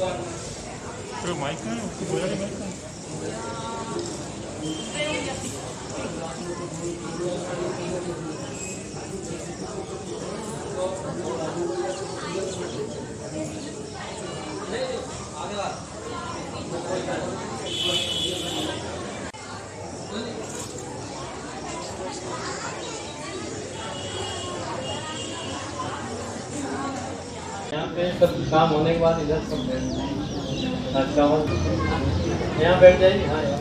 तो माइक का है उसको बोला कि माइक का यहाँ पे सब काम होने के बाद इधर सब बैठ यहाँ बैठ जाइए। हाँ यार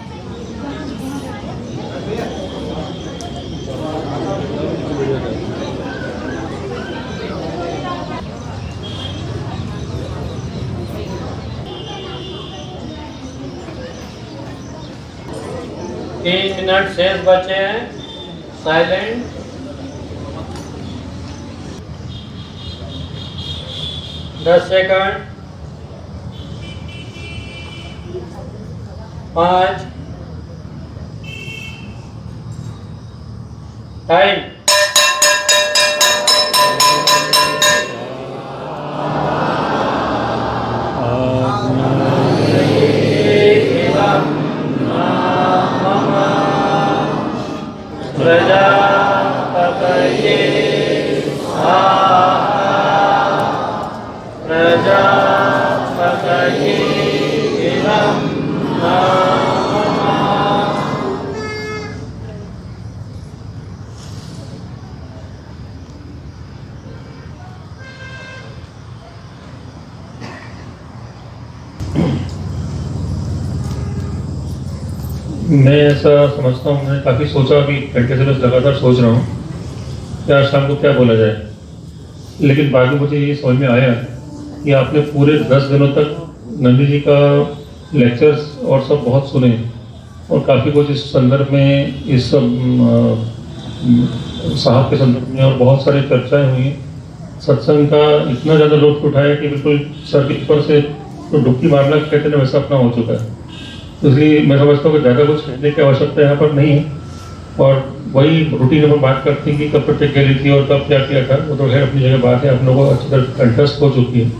तीन मिनट शेष बचे हैं। साइलेंट। 10 सेकंड। 5 टाइम। प्रजापतये प्रजापतये मैं ऐसा समझता हूँ, मैंने काफ़ी सोचा, अभी घंटे से बस लगातार सोच रहा हूँ कि आज शाम को क्या बोला जाए, लेकिन बाद में मुझे ये समझ में आया कि आपने पूरे 10 दिनों तक नंदी जी का लेक्चर्स और सब बहुत सुने और काफ़ी कुछ इस संदर्भ में, इस साहब के संदर्भ में और बहुत सारी चर्चाएं हुई। सत्संग का इतना ज़्यादा लुत्फ उठाया कि बिल्कुल सर के ऊपर से तो डुबकी मारना कहते हैं वैसा अपना हो चुका है। इसलिए मैं समझता हूँ कि ज़्यादा कुछ कहने की आवश्यकता यहाँ पर नहीं है और वही रूटीन में बात करती कि कब प्रतिज्ञा ली थी और कब क्या किया था, वो तो खैर अपनी जगह बात है, हम लोगों को अच्छी तरह कंठस्थ हो चुकी है,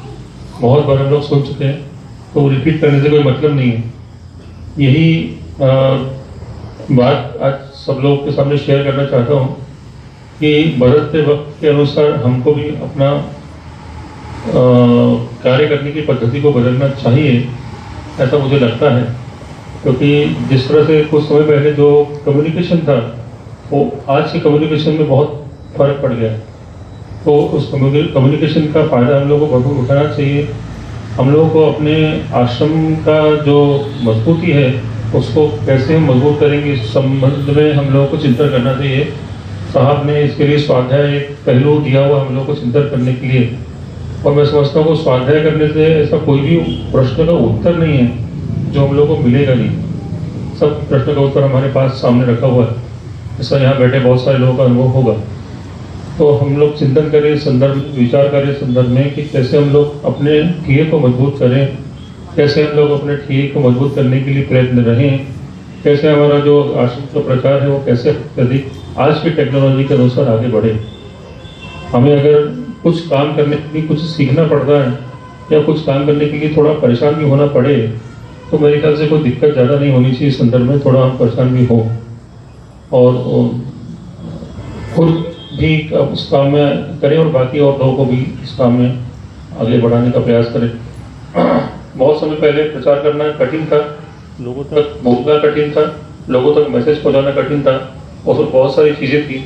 बहुत बार हम लोग सुन चुके हैं, तो रिपीट करने से कोई मतलब नहीं है। यही बात आज सब लोग के सामने शेयर करना चाहता हूँ कि बदलते वक्त के अनुसार हमको भी अपना कार्य करने की पद्धति को बदलना चाहिए, ऐसा मुझे लगता है। क्योंकि जिस तरह से कुछ समय पहले जो कम्युनिकेशन था वो आज के कम्युनिकेशन में बहुत फर्क पड़ गया है, तो उस कम्युनिकेशन का फ़ायदा हम लोगों को भरपूर उठाना चाहिए। हम लोगों को अपने आश्रम का जो मजबूती है उसको कैसे हम मजबूत करेंगे इस संबंध में हम लोगों को चिंतन करना चाहिए। साहब ने इसके लिए स्वाध्याय एक पहलू दिया हुआ हम लोगों को चिंतन करने के लिए, और मैं समझता हूँ स्वाध्याय करने से ऐसा कोई भी प्रश्न का उत्तर नहीं है जो हम लोगों को मिलेगा नहीं। सब प्रश्न का उत्तर हमारे पास सामने रखा हुआ है, ऐसा यहाँ बैठे बहुत सारे लोगों का अनुभव होगा। तो हम लोग चिंतन करें, संदर्भ विचार करें संदर्भ में कि कैसे हम लोग अपने ठिये को मजबूत करें, कैसे हम लोग अपने ठिये को मजबूत करने के लिए प्रयत्न रहें, कैसे हमारा जो आश्रम का प्रचार है वो कैसे अधिक आज की टेक्नोलॉजी के अनुसार आगे बढ़े। हमें अगर कुछ काम करने के लिए कुछ सीखना पड़ता है या कुछ काम करने के लिए थोड़ा परेशान भी होना पड़े तो मेरे ख्याल से कोई दिक्कत ज़्यादा नहीं होनी चाहिए। इस संदर्भ में थोड़ा हम परेशान भी हों और खुद भी उस काम में करें और बाकी और लोगों को भी इस काम में आगे बढ़ाने का प्रयास करें। बहुत समय पहले प्रचार करना कठिन था, लोगों तक पहुंचना कठिन था, लोगों तक मैसेज पहुंचाना कठिन था और बहुत सारी चीज़ें थी,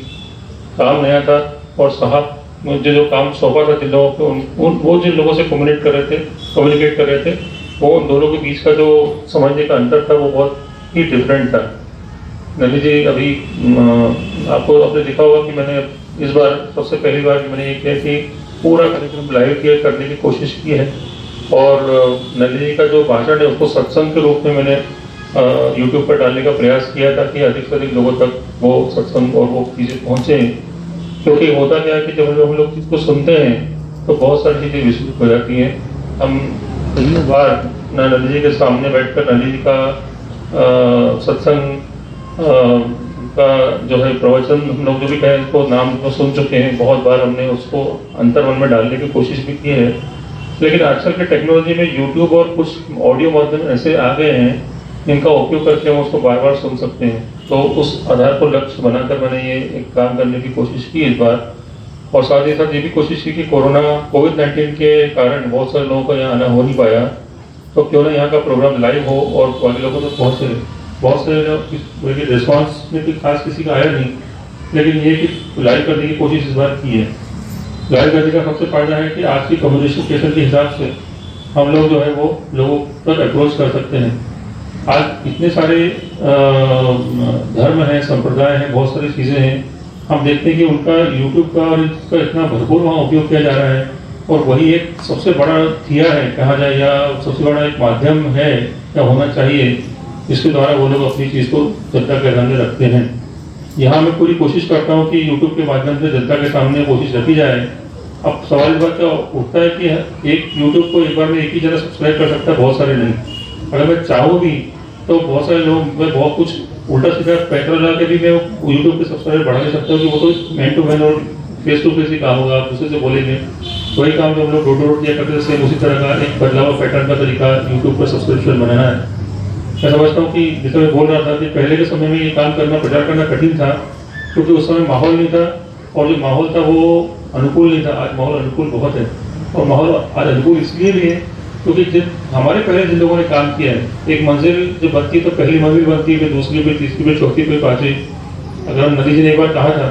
काम नया था। और साहब मुझे जो काम सौंपा था जिन लोगों को, वो जिन लोगों से कम्युनिकेट कर रहे थे वो उन दोनों के बीच का जो समझने का अंतर था वो बहुत ही डिफरेंट था। नंदी जी अभी आपको आपने देखा होगा कि मैंने इस बार सबसे पहली बार मैंने ये किया कि पूरा कार्यक्रम लाइव किया करने की कोशिश की है और नंदी जी का जो भाषण है उसको सत्संग के रूप में मैंने यूट्यूब पर डालने का प्रयास किया था कि अधिक से अधिक लोगों तक वो सत्संग और वो चीज़ें पहुँचे। क्योंकि होता क्या है कि जब हम लोग चीज़ को सुनते हैं तो बहुत सारी चीज़ें विस्तृत हो जाती हैं। हम पहली बार नंदी जी के सामने बैठकर नंदी जी का सत्संग का जो है प्रवचन हम लोग जो भी कहें उसको नाम को सुन चुके हैं, बहुत बार हमने उसको अंतर्मन में डालने की कोशिश भी की है। लेकिन आजकल के टेक्नोलॉजी में यूट्यूब और कुछ ऑडियो माध्यम ऐसे आ गए हैं जिनका उपयोग करके हम उसको बार बार सुन सकते हैं। तो उस आधार पर लक्ष्य बनाकर मैंने ये एक काम करने की कोशिश की इस बार, और साथ ही साथ ये भी कोशिश की कि कोविड-19 के कारण बहुत सारे लोगों को यहाँ आना हो नहीं पाया, तो क्यों ना यहाँ का प्रोग्राम लाइव हो और बाकी लोगों तक पहुँचे। बहुत सारे लोग रिस्पॉन्स में कोई खास किसी का आया नहीं, लेकिन ये कि लाइव करने की कोशिश इस बार की है। लाइव करने का सबसे फायदा है कि आज की कम्युनिकेशन के हिसाब से हम लोग जो है वो लोगों तक अप्रोच कर सकते हैं। आज इतने सारे धर्म हैं, संप्रदाय हैं, बहुत सारी चीज़ें हैं, हम देखते हैं कि उनका यूट्यूब का और इसका इतना भरपूर वहाँ उपयोग किया जा रहा है, और वही एक सबसे बड़ा थिया है कहा जाए, या सबसे बड़ा एक माध्यम है या होना चाहिए, जिसके द्वारा वो लोग अपनी चीज़ को जनता के सामने रखते हैं। यहाँ मैं पूरी कोशिश करता हूँ कि यूट्यूब के माध्यम से जनता के सामने कोशिश रखी जाए। अब सवाल इस बात का उठता है कि एक यूट्यूब को एक बार में एक ही जगह सब्सक्राइब कर सकता है, बहुत सारे नहीं। अगर मैं चाहूँ भी तो बहुत सारे लोग, मैं बहुत कुछ उल्टा सीधा पैटर्न लगा के भी मैं यूट्यूब पे सब्सक्राइबर बढ़ा नहीं सकता हूँ, कि वो तो मैन टू मैन और फेस टू फेस ही काम होगा, आप दूसरे से बोलेंगे। वही काम जो हम लोग डोर किया करते हैं, उसी तरह का एक बदलाव पैटर्न का तरीका यूट्यूब पर सब्सक्रिप्शन बनाना है। मैं समझता हूँ कि जैसे मैं बोल रहा था कि पहले के समय में ये काम करना, प्रचार करना कठिन था, क्योंकि उस समय माहौल नहीं था, और जो माहौल था वो अनुकूल नहीं था। आज माहौल अनुकूल बहुत है, और माहौल आज अनुकूल इसलिए भी है क्योंकि हमारे पहले जिन लोगों ने काम किया है, एक मंजिल जो बनती है तो पहली मंजिल बनती है, फिर दूसरी पे, तीसरी पे, चौथी पे, पांचवी। अगर हम नदी जी ने एक बार कहा था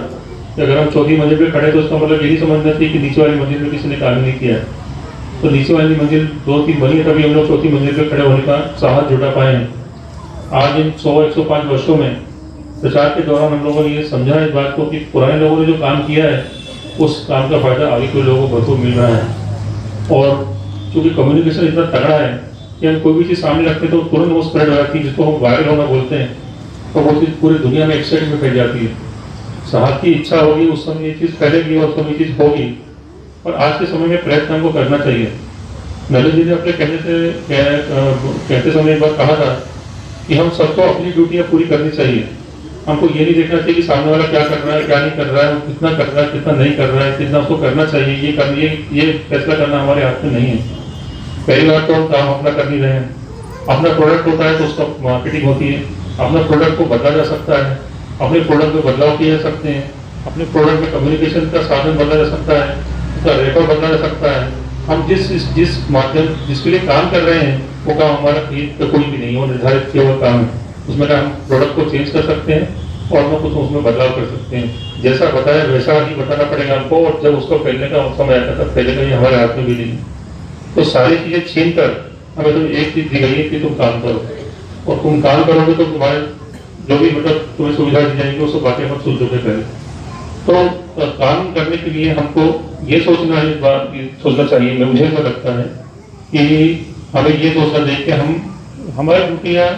कि अगर हम चौथी मंजिल पे खड़े तो उसका मतलब यही समझना चाहिए कि नीचे वाली मंजिल में किसी ने काम नहीं किया। तो नीचे वाली मंजिल 2-3 बनी है, तभी हम लोग चौथी मंजिल पे खड़े होने का साहस जुटा पाए हैं। आज इन 100-105 वर्षों में प्रचार के दौरान हम लोगों ने ये समझा इस बात को कि पुराने लोगों ने जो काम किया है, उस काम का फायदा आगे के लोगों को भरपूर मिल रहा है। और क्योंकि कम्युनिकेशन इतना तगड़ा है कि हम कोई भी चीज़ सामने रखते हैं तो तुरंत वो स्प्रेड हो जाती है, जिसको हम वायरल होना बोलते हैं, तो वो चीज़ पूरी दुनिया में एक सेकंड में फैल जाती है। साहब की इच्छा होगी उस समय ये चीज़ फैलेगी और उस समय ये चीज़ होगी, और आज के समय में प्रयत्न हमको करना चाहिए। नरेंद्र जी ने अपने कहते समय एक बार कहा था कि हम सबको अपनी ड्यूटियाँ पूरी करनी चाहिए। हमको ये नहीं देखना चाहिए कि सामने वाला क्या कर रहा है, क्या नहीं कर रहा है, कितना कर रहा है, कितना नहीं कर रहा है, कितना उसको करना चाहिए, ये फैसला करना हमारे हाथ में नहीं है। पहली बार तो हम काम अपना कर नहीं रहे हैं। अपना प्रोडक्ट होता है तो उसका मार्केटिंग होती है, अपना प्रोडक्ट को बदला जा सकता है, अपने प्रोडक्ट में बदलाव किए जा सकते हैं, अपने प्रोडक्ट में कम्युनिकेशन का साधन बदला जा सकता है, उसका रेपर बदला जा सकता है। हम जिस माध्यम जिसके लिए काम कर रहे हैं वो काम हमारा कोई भी नहीं, वो निर्धारित किया हुआ काम है। उसमें हम प्रोडक्ट को चेंज कर सकते हैं और हम कुछ उसमें बदलाव कर सकते हैं। जैसा बताया वैसा ही बताना पड़ेगा हमको, और जब उसको फैलने का समय आता तब फैलेगा, ये हमारे हाथ में भी नहीं। तो सारी चीजें छीन कर हमें तो एक चीज दी गई है कि तुम काम करो, और तुम काम करोगे तो तुम्हारे जो भी मतलब तुम्हें सुविधा दी जाएंगी उसको बातें मत सोचोगे पहले। तो काम करने के लिए हमको ये सोचना है, सोचना चाहिए, मुझे ऐसा लगता है कि हमें ये सोचना चाहिए कि हम हमारी ड्यूटियाँ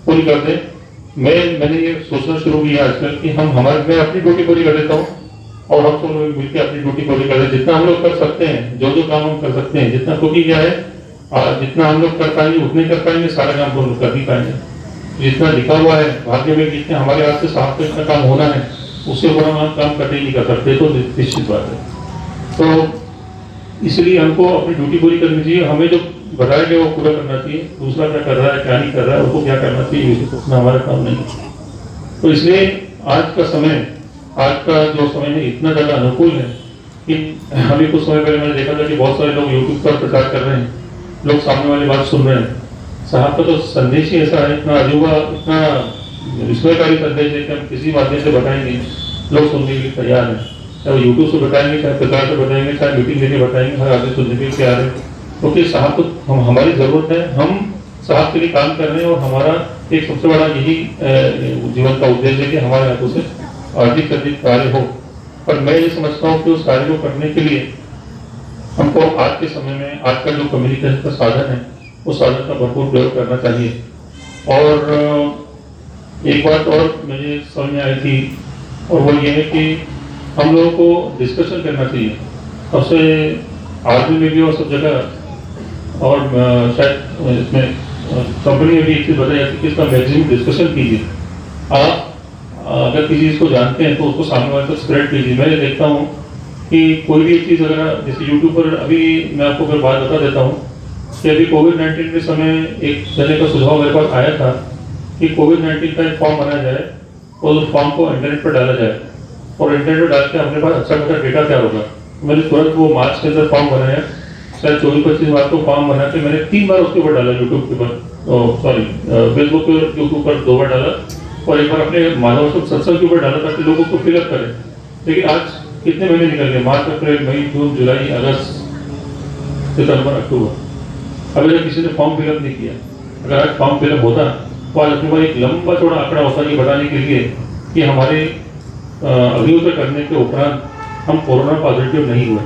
पूरी कर दें। मैंने ये सोचना शुरू किया आजकल कि मैं अपनी ड्यूटी पूरी कर देता हूँ, और हम सब लोग मिलकर अपनी ड्यूटी पूरी कर दें। जितना हम लोग कर सकते हैं, जो काम हम कर सकते हैं, जितना क्योंकि क्या है, जितना हम लोग कर पाएंगे उतने कर पाएंगे, सारा काम हम लोग कर नहीं पाएंगे। जितना लिखा हुआ है भाग्य में, जितने हमारे हाथ से साफ का इतना काम होना है, उससे बड़ा हम काम कभी नहीं कर सकते, तो निश्चित बात है। तो इसलिए हमको अपनी ड्यूटी पूरी करनी चाहिए। हमें जो बताया गया वो पूरा करना चाहिए। दूसरा क्या कर रहा है, क्या नहीं कर रहा है, उसको क्या करना चाहिए, इसे सोचना हमारा काम नहीं है। तो इसलिए आज का जो समय है इतना ज़्यादा अनुकूल है कि अभी कुछ समय पहले मैंने देखा था कि बहुत सारे लोग यूट्यूब पर प्रचार कर रहे हैं, लोग सामने वाली बात सुन रहे हैं। साहब का तो संदेश ही ऐसा है, इतना अजूबा, इतना विस्मयकारी संदेश है कि हम किसी माध्यम से बताएंगे लोग सुनने के लिए तैयार है। चाहे वो यूट्यूब से बताएंगे, चाहे प्रचार से बताएंगे, चाहे मीटिंग लेके बताएंगे, हर आदमी सुनने के लिए तैयार है। क्योंकि साहब को हमारी जरूरत है, हम साहब के लिए काम कर रहे हैं, और हमारा एक सबसे बड़ा यही जीवन का उद्देश्य है कि हमारे हाथों से अधिक से अधिक कार्य हो। पर मैं ये समझता हूँ कि उस कार्य को करने के लिए हमको आज के समय में आज का जो कम्युनिकेशन का साधन है उस साधन का भरपूर प्रयोग करना चाहिए। और एक बात और मुझे समझ में आई थी, और वो ये है कि हम लोगों को डिस्कशन करना चाहिए सबसे आर्मी में भी और सब जगह, और शायद इसमें कंपनी में भी एक चीज़ बताई जाती है कि इसका मैक्सिमम डिस्कशन कीजिए। आप अगर किसी चीज़ को जानते हैं तो उसको सामने वाले तक स्प्रेड कीजिए। मैं देखता हूँ कि कोई भी चीज़ अगर जैसे यूट्यूब पर अभी मैं आपको अगर बात बता देता हूँ कि अभी कोविड-19 के समय एक जने का सुझाव मेरे पास आया था कि कोविड-19 का एक फॉर्म बनाया जाए और उस फॉर्म को इंटरनेट पर डाला जाए और इंटरनेट पर डाल के अपने पास अच्छा खासा डेटा तैयार होगा। मैंने तुरंत वो मार्च के अंदर फॉर्म बनाया, शायद 24-25 मार्च को फॉर्म बना के मैंने 3 बार उसके ऊपर डाला यूट्यूब के ऊपर, सॉरी फेसबुक पे यूट्यूब पर 2 बार डाला और एक बार अपने माधव सत्संग के ऊपर डाला ताकि लोग उसको फिलअप करें। लेकिन आज कितने महीने निकल गए, मार्च, अप्रैल, मई, जून, जुलाई, अगस्त, सितंबर, अक्टूबर, अभी तक किसी ने फॉर्म फिलअप नहीं किया। अगर आज फॉर्म फिलअप होता तो आज अपने पास एक लंबा चौड़ा आंकड़ा होता ये बताने के लिए कि हमारे अग्निहोत्र करने के उपरांत हम कोरोना पॉजिटिव नहीं हुए।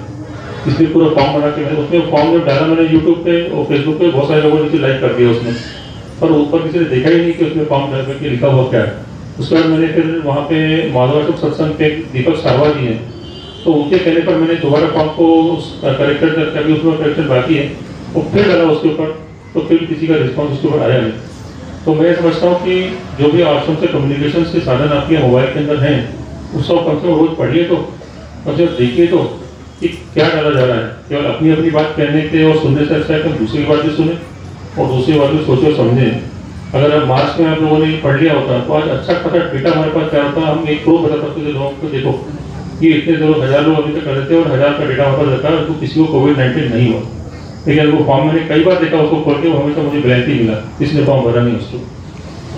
इसलिए पूरा फॉर्म बना के मैंने उसमें फॉर्म जब डाला मैंने यूट्यूब पे और फेसबुक पे बहुत सारे लोगों ने लाइक कर दिया उसमें, पर ऊपर किसी ने देखा ही नहीं कि उसमें फॉर्म डाल करके लिखा हुआ क्या है। उसके बाद मैंने फिर वहाँ पे माधवाचक सत्संग के दीपक साहवा जी हैं, तो उनके कहने पर मैंने दोबारा फॉर्म को करेक्टर करके अभी उसमें करेक्शन बाकी है वो फिर डाला उसके ऊपर, तो फिर किसी का रिस्पॉन्स उसके ऊपर आया नहीं। तो मैं समझता हूँ कि जो भी आश्रम से कम्युनिकेशन के साधन आपके मोबाइल के अंदर हैं उसको कम से कम रोज पढ़िए तो और जब देखिए तो कि क्या डाला जा रहा है। केवल अपनी अपनी बात कहने के और सुनने से अच्छा है कि दूसरी की बात भी सुने और दूसरी बात भी सोचे और समझें। अगर अब मार्च में आप लोगों ने पढ़ लिया होता तो आज अच्छा खासा डेटा हमारे पास क्या होता, हम एक प्रो बता सकते थे लोगों को, देखो ये इतने लोग 1000 लोग अभी तक कर देते हैं और 1000 का डेटा हमारे पास रहता है तो किसी को कोविड-19 नहीं हुआ। लेकिन वो फॉर्म मैंने कई बार देखा उसको खोल के, वो हमेशा मुझे ब्लैंक ही मिला, इसने फॉर्म भरा नहीं उसको।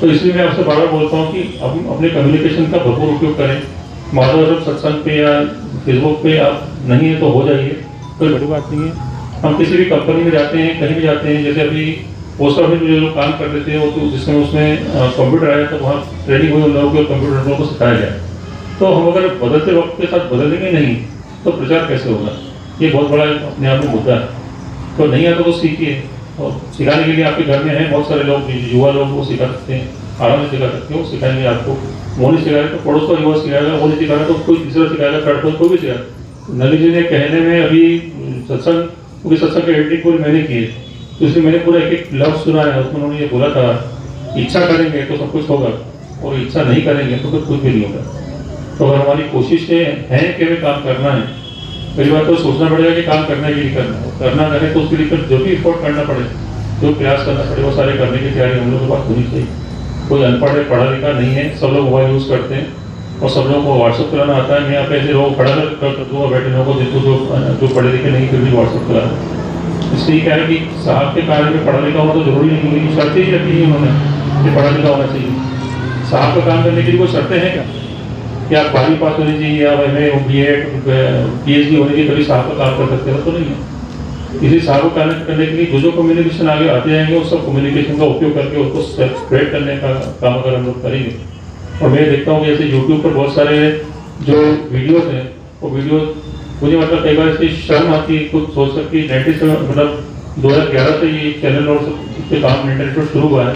तो इसलिए मैं आपसे बार बार बोलता हूँ कि हम अपने कम्युनिकेशन का भरपूर उपयोग करें। माधव सत्संग पे या फेसबुक पे आप नहीं है तो हो जाइए, कोई बड़ी बात नहीं है। हम किसी भी कंपनी में जाते हैं, कहीं भी जाते हैं, जैसे अभी पोस्ट ऑफिस में जो लोग काम कर रहे थे वो तो जिसमें उसमें कंप्यूटर आया तो वहाँ ट्रेनिंग हुई उन लोगों को, कंप्यूटर लोगों को सिखाया गया। तो हम अगर बदलते वक्त के साथ बदलेंगे नहीं तो प्रचार कैसे होगा, ये बहुत बड़ा अपने आप में मुद्दा है। तो नहीं आता तो सीखिए, और सिखाने के लिए आपके घर में हैं बहुत सारे लोग, युवा लोग वो सिखा सकते हैं, आराम से सिखा सकते हैं, वो सिखाएंगे आपको। वो नहीं सिखाएगा तो पड़ोस का युवा सिखाएगा, वो नहीं सिखाएगा तो कोई तीसरा सिखाएगा, थर्ड कोई भी सिखाएगा। नली जी ने कहने में अभी सत्संग, क्योंकि सत्संग के एडिटिंग पूरी मैंने की है तो इसलिए मैंने पूरा एक एक लफ्ज सुना है, उसमें उन्होंने ये बोला था इच्छा करेंगे तो सब कुछ होगा और इच्छा नहीं करेंगे तो कुछ भी नहीं होगा। तो अगर हमारी कोशिशें हैं कि हमें काम करना है, पहली बात तो सोचना पड़ेगा कि काम करना है कि नहीं करना, करना करें तो उसके लिए जो भी एफर्ट करना पड़े, जो प्रयास करना पड़े वो सारे करने की तैयारी हम लोग के पास होनी चाहिए। कोई अनपढ़ है, पढ़ा लिखा नहीं है, सब लोग मोबाइल यूज़ करते हैं और सब लोगों को व्हाट्सअप चलाना आता है। मैं यहाँ पे ऐसे लोग पढ़ा कर दूँगा बैठे लोगों को जिनको जो पढ़े लिखे नहीं फिर भी व्हाट्सअप चलाना। इसलिए क्या है कि साहब के कार्य में पढ़ा लिखा होना तो जरूरी नहीं, क्योंकि शर्तें ही रखी है उन्होंने कि पढ़ा लिखा होना चाहिए। साहब का काम करने के लिए कोई शर्तें हैं क्या कि आप 12वीं पास होनी चाहिए या MA BEd PhD होनी चाहिए तभी साहब का काम कर सकते हैं, तो नहीं है। इसी साहब को काम करने के लिए जो कम्युनिकेशन आगे आते जाएंगे उस सब कम्युनिकेशन का उपयोग करके उसको स्प्रेड करने का काम अगर हम लोग करेंगे। और मैं देखता हूँ कि जैसे यूट्यूब पर बहुत सारे जो वीडियोज हैं वो वीडियो मुझे मतलब कई बार इसकी शर्म आती है कुछ सोच सकती है। 2011 से ये चैनल और इसके काम इंटरनेट पर शुरू हुआ है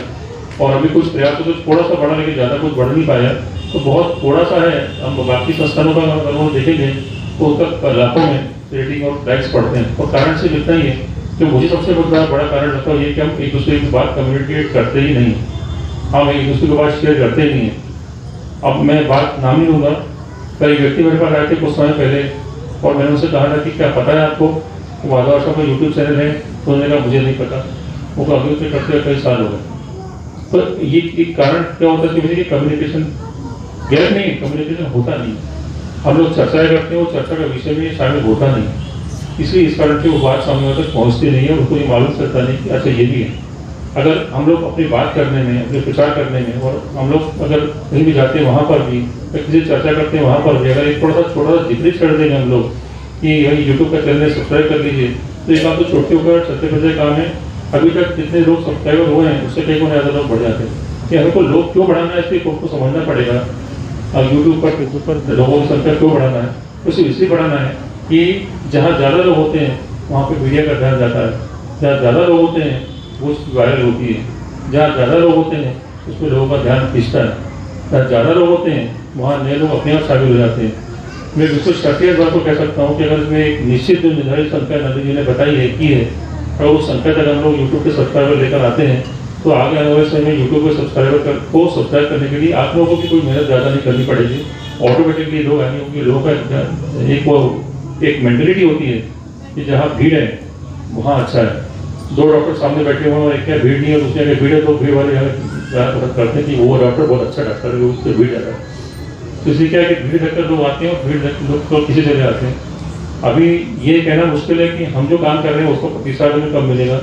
और अभी कुछ प्रयास तो थोड़ा सा बढ़ा लेकिन ज़्यादा कुछ बढ़ नहीं पाया, तो बहुत थोड़ा सा है। हम बाकी संस्थानों का अगर वो देखेंगे तो उसका लाखों में रेटिंग और लाइक्स पढ़ते हैं और कारण से मिलता ही है कि मुझे सबसे बड़ा कारण लगता है ये कि हम एक दूसरे की बात कम्युनिकेट करते ही नहीं, हम एक दूसरे की बात शेयर करते ही नहीं है। अब मैं बात नाम ही लूँगा, कई व्यक्ति मेरे पास आए थे कुछ समय पहले और मैंने उनसे कहा था कि क्या पता है आपको माधव आश्रम का यूट्यूब चैनल है, तो उन्होंने कहा मुझे नहीं पता। वो अभी से करते हुए कई साल हो गए। तो ये एक कारण क्या होता है कि कम्युनिकेशन गैर नहीं, कम्युनिकेशन होता नहीं, हम लोग चर्चाएं करते हैं वो चर्चा का विषय में शामिल होता नहीं, इसलिए इस कारण से वो बात सामने तक पहुँचती नहीं है, उनको ये मालूम चलता नहीं कि अच्छा ये भी है। अगर हम लोग अपनी बात करने में, अपने प्रचार करने में और हम लोग अगर कहीं भी जाते हैं वहाँ पर भी किसी चर्चा करते हैं वहाँ पर भी अगर एक थोड़ा सा जिक्र कर देंगे हम लोग कि यही यूट्यूब का चैनल सब्सक्राइब कर लीजिए, तो एक बात तो छोटे होकर चलते फिरते काम है। अभी तक जितने लोग सब्सक्राइबर हुए हैं उससे कई गुना ज़्यादा लोग बढ़ जाते हैं कि हमको लोग क्यों बढ़ाना है, इसलिए को समझना पड़ेगा। अब यूट्यूब पर फेसबुक पर लोगों की संख्या क्यों बढ़ाना है, तो सिर्फ इसलिए बढ़ाना है कि जहाँ ज़्यादा लोग होते हैं वहाँ पर मीडिया का ध्यान जाता है, जहाँ ज़्यादा लोग होते हैं वो वायरल होती है, जहाँ ज़्यादा लोग होते हैं उसमें लोगों का ध्यान खींचता है, जहाँ ज़्यादा लोग होते हैं वहाँ नए लोग अपने आप शामिल हो जाते हैं। मैं बिल्कुल शर्तिया बात को कह सकता हूँ कि अगर इसमें एक निश्चित जो निर्धारित संख्या नंदी जी ने बताई है की है और उस संख्या तक हम लोग यूट्यूब के सब्सक्राइबर लेकर आते हैं तो आगे आने वाले समय में यूट्यूब के सब्सक्राइबर को सब्सक्राइब करने के लिए आप लोगों को भी कोई मेहनत ज़्यादा नहीं करनी पड़ेगी, ऑटोमेटिकली लोग आएंगे, क्योंकि लोगों का एक वो एक मेंटलिटी होती है कि जहाँ भीड़ है वहाँ अच्छा है। दो डॉक्टर सामने बैठे हुए और एक क्या भीड़ नहीं है, दूसरे जगह भीड़ है, तो भीड़ वाले यहाँ पता करते हैं कि वो डॉक्टर बहुत अच्छा डॉक्टर है, उससे भीड़ ज़्यादा है। तो इसलिए क्या है कि भीड़ देखकर लोग आते हैं और भीड़ लोग तो किसी जगह आते हैं। अभी ये कहना मुश्किल है कि हम जो काम कर रहे हैं उसको प्रतिशत हमें कम मिलेगा,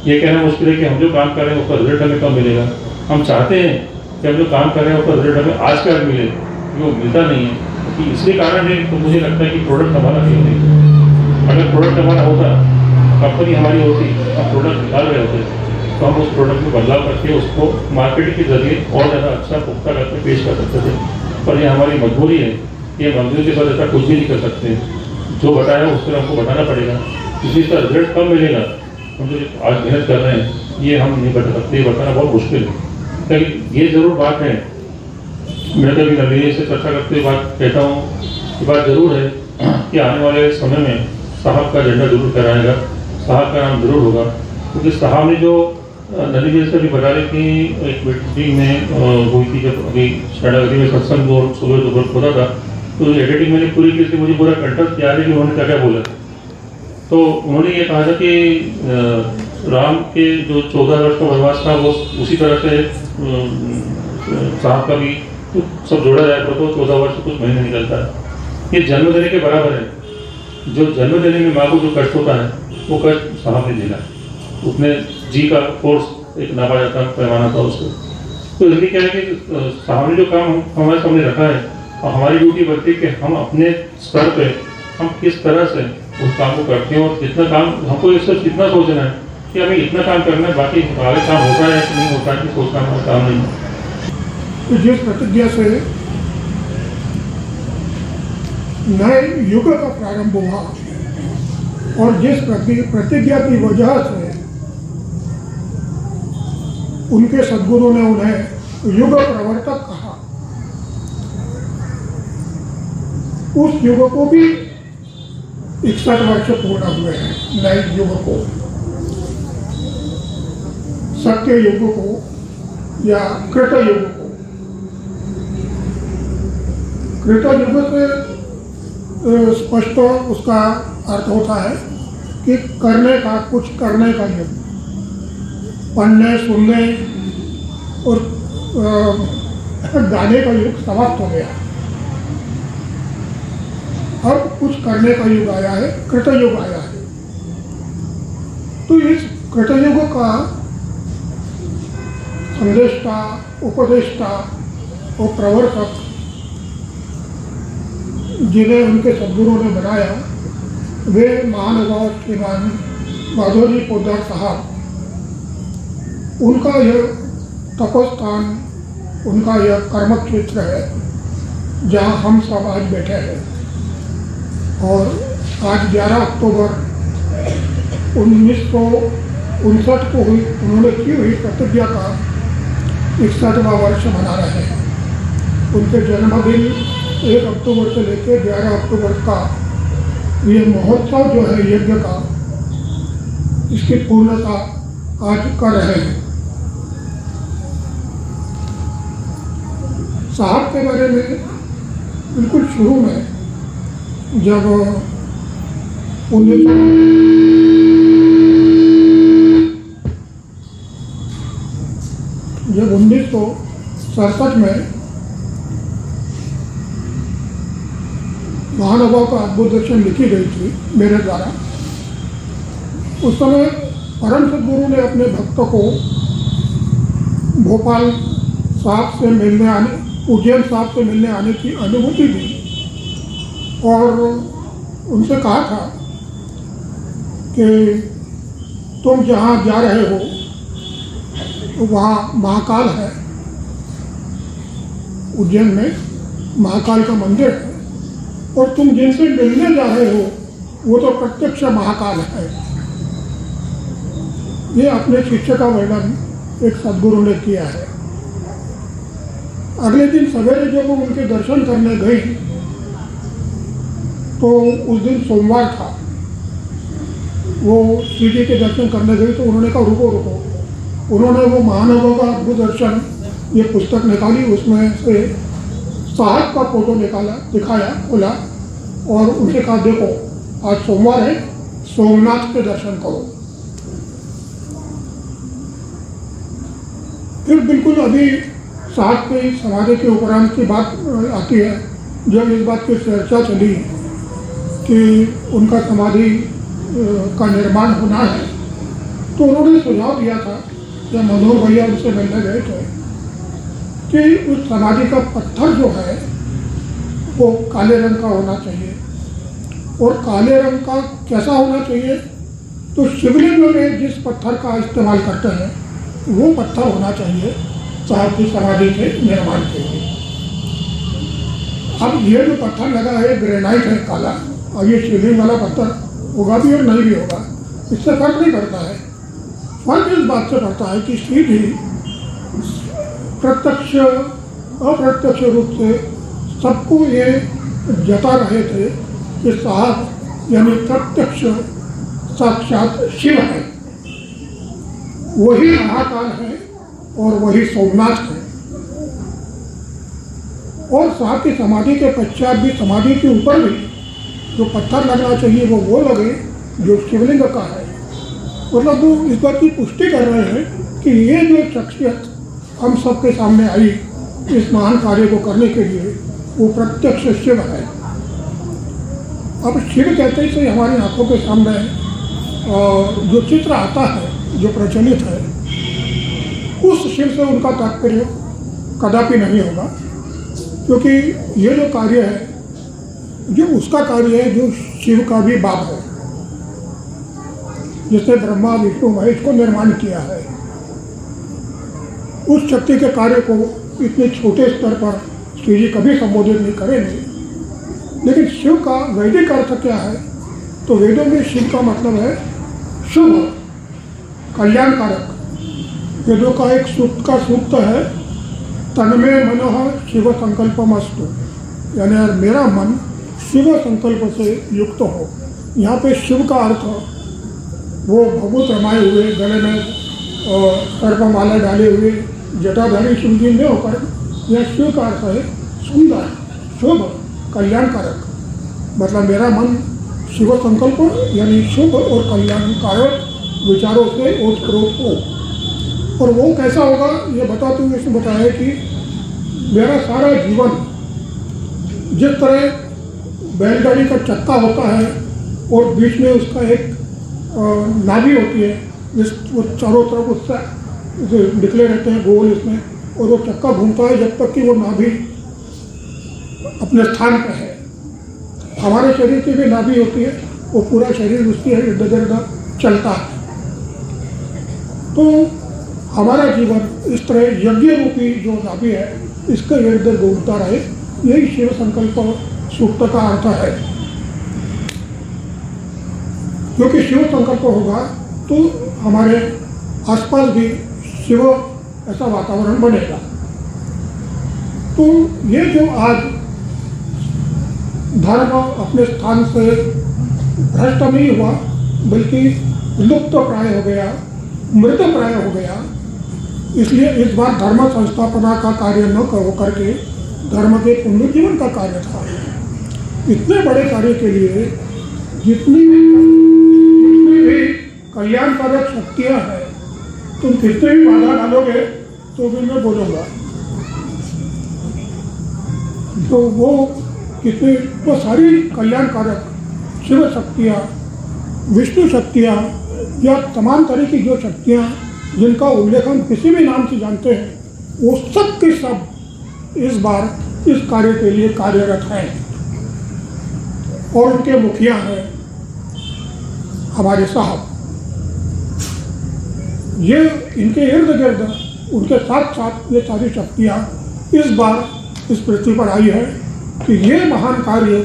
ये कहना मुश्किल है कि हम जो काम कर रहे हैं उसका रिजल्ट हमें कम मिलेगा। हम चाहते हैं कि हम जो काम कर रहे हैं उसका रिजल्ट हमें आज का मिले, वो मिलता नहीं है। कि इसके कारण है तो मुझे लगता है कि प्रोडक्ट हमारा नहीं होता। अगर प्रोडक्ट हमारा होता, कंपनी हमारी होती, हम प्रोडक्ट निकाल रहे होते, तो हम उस प्रोडक्ट में बदलाव करके उसको मार्केटिंग के जरिए और ज़्यादा अच्छा पुख्ता करके पेश कर सकते थे। पर ये हमारी मजबूरी है, ये मजबूरी के साथ ऐसा कुछ भी नहीं कर सकते। जो बताया उस पर हमको बताना पड़ेगा, इसलिए इसका रिजल्ट कम मिलेगा। हम जो आज मेहनत कर रहे हैं ये हम नहीं बता सकते, ये बताना बहुत मुश्किल है। लेकिन ये ज़रूर बात है, मैं कभी नजरिए से चर्चा करते हुए बात कहता हूँ कि बात ज़रूर है कि आने वाले समय में साहब का झंडा जरूर फहराएगा, साहब का नाम जरूर होगा। क्योंकि साहब ने जो नदी से भी बता रही थी, एक मीटिंग में हुई थी जब अभी शरणागति में सत्संग और सुबह दोपहर खोला था, तो एडिटिंग मैंने पूरी की थी, मुझे पूरा कंटेंट याद है कि उन्होंने क्या क्या बोला। तो उन्होंने ये कहा था कि राम के जो 14 वर्ष का वनवास था वो उसी तरह से साहब का भी तो सब जोड़ा जाए तो 14 वर्ष कुछ महीने निकलता है। ये जन्म देने के बराबर है। जो जन्म देने में माँ को जो कष्ट होता है वो कष्ट साहब ने झेला, उसने जी का फोर्स एक नापा जाता पैमाना था उसको। तो इसलिए क्या है कि साहब ने जो काम हमारे सामने रखा है और हमारी ड्यूटी बनती है कि हम अपने स्तर पे हम किस तरह से उस काम को करते हैं। और जितना काम हमको सिर्फ इतना सोचना है कि हमें इतना काम करना है, बाकी आगे काम होता है कि नहीं होता है कि सोचना हमारा काम नहीं है। तो जिस प्रतिज्ञा से नए युग का प्रारंभ हुआ और जिस प्रतिज्ञा की वजह से उनके सद्गुरु ने उन्हें युग प्रवर्तक कहा, उस युग को भी 61 वर्ष पूर्ण हुए हैं। नए युग को, सत्य युग को या कृत युग को। कृत युग से स्पष्ट उसका अर्थ होता है कि करने का, कुछ करने का युग, पढ़ने सुनने और गाने का युग समाप्त हो गया। अब कुछ करने का युग आया है, कृत युग आया है। तो इस कृत युग का संदेष्टा, उपदेष्टा और प्रवर्तक जिन्हें उनके सद्गुरु ने बनाया, वे महानुभाव श्रीमान माधोजी पोद्दार साहब। उनका यह तपोस्थान, उनका यह कर्म क्षेत्र है जहाँ हम सब आज बैठे हैं। और आज 11 अक्टूबर 1959 को हुई उन्होंने की हुई प्रतिज्ञा का 61वां वर्ष मना रहे हैं। उनके जन्मदिन 1 अक्टूबर से लेकर 11 अक्टूबर का ये महोत्सव जो है यज्ञ का, इसकी पूर्णता आज कर रहे हैं। साहब के बारे में बिल्कुल शुरू में जब 1967 में महानुभाव का अद्भुत दर्शन लिखी गई थी मेरे द्वारा, उस समय परम सद्गुरु ने अपने भक्त को भोपाल साहब से मिलने आने, उज्जैन साहब से मिलने आने की अनुमति दी और उनसे कहा था कि तुम जहाँ जा रहे हो तो वहाँ महाकाल है, उज्जैन में महाकाल का मंदिर है, और तुम जिनसे मिलने जा रहे हो वो तो प्रत्यक्ष महाकाल है। ये अपने शिष्य का वर्णन एक सद्गुरु ने किया है। अगले दिन सवेरे जब वो उनके दर्शन करने गए तो उस दिन सोमवार था, वो श्री जी के दर्शन करने गए तो उन्होंने कहा रुको रुको। उन्होंने वो महानुभाव का अद्भुत दर्शन ये पुस्तक निकाली, उसमें से साहब का फोटो निकाला, दिखाया, खोला और उनसे कहा देखो आज सोमवार है, सोमनाथ के दर्शन करो। फिर बिल्कुल अभी साथ के समाधि के उपरांत की बात आती है। जब इस बात की चर्चा चली कि उनका समाधि का निर्माण होना है, तो उन्होंने सुझाव दिया था, जब मनोहर भैया उनसे मिलने गए थे, कि उस समाधि का पत्थर जो है वो काले रंग का होना चाहिए। और काले रंग का कैसा होना चाहिए? तो शिवलिंग में जिस पत्थर का इस्तेमाल करते हैं वो पत्थर होना चाहिए साहब की समाधि के निर्माण के लिए। अब ये जो पत्थर लगा है ग्रेनाइट है काला, अब ये शिवलिंग वाला पत्थर होगा भी और नहीं भी होगा, इससे फर्क नहीं पड़ता है। फर्क इस बात से पड़ता है कि श्री जी प्रत्यक्ष अप्रत्यक्ष रूप से सबको ये जता रहे थे कि साहब यानी प्रत्यक्ष साक्षात शिव है, वही महाकाल है और वही सोमनाथ है। और साहब की समाधि के पश्चात भी, समाधि के ऊपर भी जो पत्थर लगना चाहिए वो लगे जो शिवलिंग का है। मतलब वो इस बात की पुष्टि कर रहे हैं कि ये जो शख्सियत हम सबके सामने आई इस महान कार्य को करने के लिए, वो प्रत्यक्ष शिव है। अब शिव कहते ही से हमारी आंखों के सामने जो चित्र आता है, जो प्रचलित है, उस शिव से उनका तात्पर्य कदापि नहीं होगा, क्योंकि ये जो कार्य है जो उसका कार्य है जो शिव का भी बाप है, जिसने ब्रह्मा विष्णु महेश को निर्माण किया है। उस शक्ति के कार्य को इतने छोटे स्तर पर श्री जी कभी संबोधित नहीं करेंगे। लेकिन शिव का वैदिक अर्थ क्या है? तो वेदों में शिव का मतलब है शुभ, कल्याणकारक। वेदों का एक सूक्त का सूक्त है, तन्मे मनः शिव संकल्पमस्तु, यानी यार मेरा मन शिव संकल्प से युक्त हो। यहाँ पे शिव का अर्थ वो भभूत रमाए हुए, गले में सर्पमाला डाले हुए जटाधारी शिव जी में होकर, यह शिव का अर्थ है सुंदर, शुभ, कल्याणकारक। मतलब मेरा मन शिव संकल्प यानी शुभ और कल्याणकारक विचारों से ओतप्रोत हो। और वो कैसा होगा ये बताते हुए इसने बताया कि मेरा सारा जीवन जिस तरह बैलगाड़ी का चक्का होता है और बीच में उसका एक नाभि होती है, वो चारों तरफ उससे निकले रहते हैं गोल इसमें, और वो चक्का घूमता है जब तक कि वो नाभि अपने स्थान पर है। हमारे शरीर की भी नाभि होती है, वो पूरा शरीर उसकी इर्द गिर्द चलता है। तो हमारा जीवन इस तरह यज्ञ रूपी जो नाभि है इसके इर्द गिर्द घूमता रहे, यही शिव संकल्प सूक्त का अर्थ है। क्योंकि शिव संकल्प होगा तो हमारे आसपास भी शिव ऐसा वातावरण बनेगा। तो ये जो आज धर्म अपने स्थान से भ्रष्ट नहीं हुआ बल्कि लुप्त प्राय हो गया, मृत प्राय हो गया, इसलिए इस बार धर्म संस्थापना का कार्य न करके धर्म के पुनर्जीवन का कार्य था। इतने बड़े कार्य के लिए जितनी भी कल्याणकारक शक्तियाँ हैं, तुम कितने भी बाधा डालोगे तो भी मैं बोलूँगा। तो वो कितने, वो सारी कल्याणकारक शिव शक्तियाँ, विष्णु शक्तियाँ या तमाम तरह की जो शक्तियाँ जिनका उल्लेख हम किसी भी नाम से जानते हैं, वो सब के सब इस बार इस कार्य के लिए कार्यरत हैं। और उनके मुखिया हैं हमारे साहब। ये इनके इर्द गिर्द, उनके साथ साथ ये सारी शक्तियाँ इस बार इस पृथ्वी पर आई है कि ये महान कार्य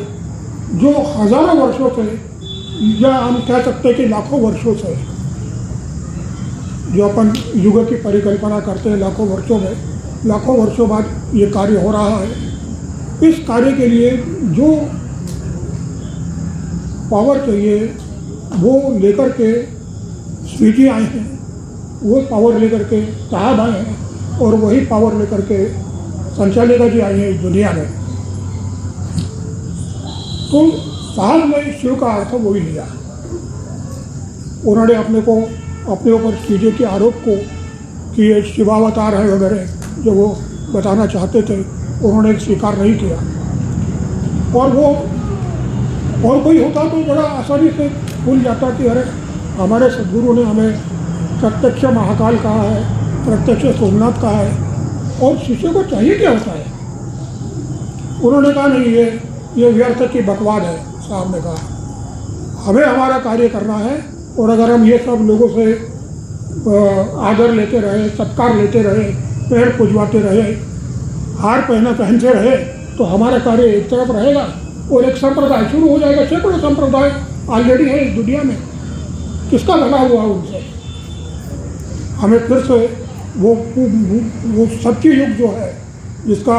जो हजारों वर्षों से, या हम कह सकते हैं कि लाखों वर्षों से, जो अपन युग की परिकल्पना करते हैं लाखों वर्षों में, लाखों वर्षों बाद ये कार्य हो रहा है। इस कार्य के लिए जो पावर चाहिए वो लेकर के श्री जी आए हैं, वो पावर लेकर के साहब आए हैं, और वही पावर लेकर के संचालिका जी आई हैं इस दुनिया में। तो साहब ने शिव का अर्थ वही लिया। उन्होंने अपने ऊपर सीजे के आरोप को कि ये शिवावतार है वगैरह जो वो बताना चाहते थे, उन्होंने स्वीकार नहीं किया। और कोई होता तो बड़ा आसानी से भूल जाता कि अरे हमारे सदगुरु ने हमें प्रत्यक्ष महाकाल कहा है, प्रत्यक्ष सोमनाथ कहा है, और शिष्य को चाहिए क्या होता है। उन्होंने कहा नहीं, ये व्यर्थ की बकवाद है। साहब ने कहा हमें हमारा कार्य करना है, और अगर हम ये सब लोगों से आदर लेते रहे, सत्कार लेते रहे, पैर पुजवाते रहे, हार पहनते रहे, तो हमारा कार्य एक तरफ रहेगा और एक संप्रदाय शुरू हो जाएगा। सैकड़ों संप्रदाय ऑलरेडी है इस दुनिया में, किसका भला हुआ उनसे। हमें फिर से वो सच्ची युग जो है, जिसका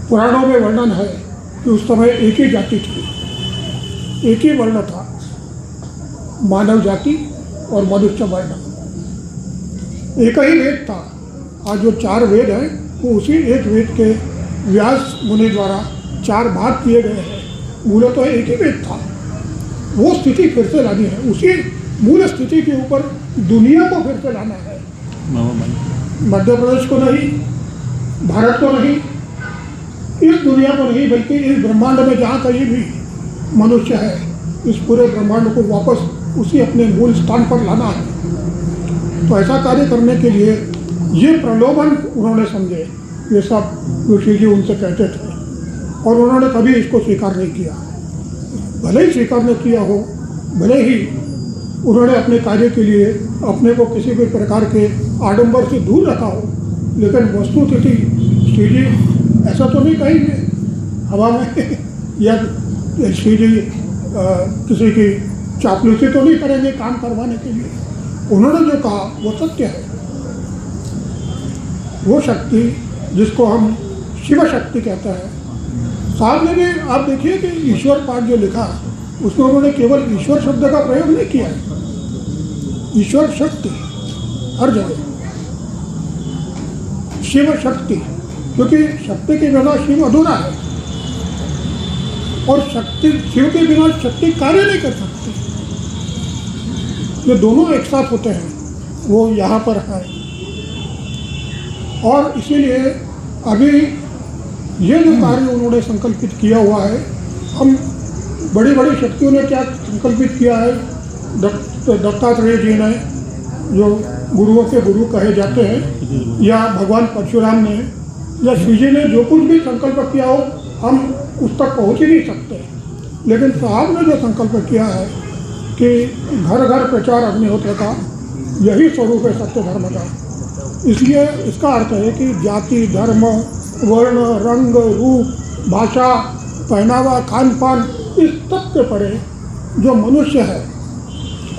पुराणों में वर्णन है कि उस समय एक ही जाति थी, एक ही वर्ण था, मानव जाति और मनुष्य वर्ण, एक ही वेद था। आज जो 4 वेद हैं वो उसी एक वेद के व्यास मुनि द्वारा 4 भाग किए गए हैं। मूलतः तो एक ही वेद था। वो स्थिति फिर से लानी है, उसी मूल स्थिति के ऊपर दुनिया को फिर से लाना है। मध्य प्रदेश को नहीं, भारत को नहीं, इस दुनिया को नहीं, बल्कि इस ब्रह्मांड में जहाँ कहीं भी मनुष्य है, इस पूरे ब्रह्मांड को वापस उसी अपने मूल स्थान पर लाना है। तो ऐसा कार्य करने के लिए ये प्रलोभन उन्होंने समझे, ये सब ऋषि जी उनसे कहते थे, और उन्होंने कभी इसको स्वीकार नहीं किया। भले ही स्वीकार न किया हो, भले ही उन्होंने अपने कार्य के लिए अपने को किसी भी प्रकार के आडंबर से दूर रखा हो, लेकिन वस्तुस्थिति श्री जी ऐसा तो नहीं कहेंगे हवा में या श्री जी किसी की चापलूसी तो नहीं करेंगे काम करवाने के लिए। उन्होंने जो कहा वो सत्य है। वो शक्ति जिसको हम शिव शक्ति कहते हैं, साहब ने भी आप देखिए कि ईश्वर पाठ जो लिखा उसमें उन्होंने केवल ईश्वर शब्द का प्रयोग नहीं किया है। ईश्वर शक्ति हर जगह, शिव शक्ति, क्योंकि शक्ति के बिना शिव अधूरा है, और शक्ति शिव के बिना शक्ति कार्य नहीं कर सकती। ये दोनों एक साथ होते हैं, वो यहाँ पर है। और इसीलिए अभी ये जो कार्य उन्होंने संकल्पित किया हुआ है, हम बड़ी बड़ी शक्तियों ने क्या संकल्पित किया है, दत्तात्रेय जी ने जो गुरुओं के गुरु कहे जाते हैं, या भगवान परशुराम ने, या श्री जी ने जो कुछ भी संकल्प किया हो, हम उस तक पहुँच ही नहीं सकते। लेकिन साहब ने जो संकल्प किया है कि घर घर प्रचार अग्निहोत्र का, यही स्वरूप है सत्य धर्म का। इसलिए इसका अर्थ है कि जाति, धर्म, वर्ण, रंग, रूप, भाषा, पहनावा, खान पान, इस तक के परे जो मनुष्य है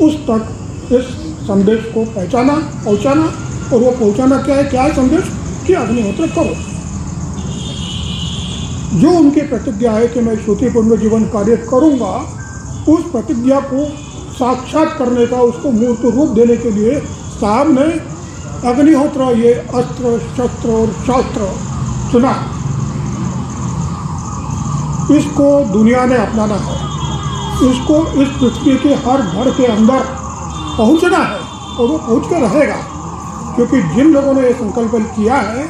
उस तक इस संदेश को पहुँचाना। और वो पहुँचाना क्या है संदेश कि अग्निहोत्र करो। जो उनकी प्रतिज्ञा है कि मैं श्रुतिपूर्ण जीवन कार्य करूँगा, उस प्रतिज्ञा को साक्षात करने का, उसको मूर्त रूप देने के लिए साहब ने अग्निहोत्र, ये अस्त्र शस्त्र और शास्त्र चुना। इसको दुनिया ने अपनाना है, इसको इस पृथ्वी के हर घर के अंदर पहुंचना है, और वो पहुंच के रहेगा। क्योंकि जिन लोगों ने ये संकल्प किया है,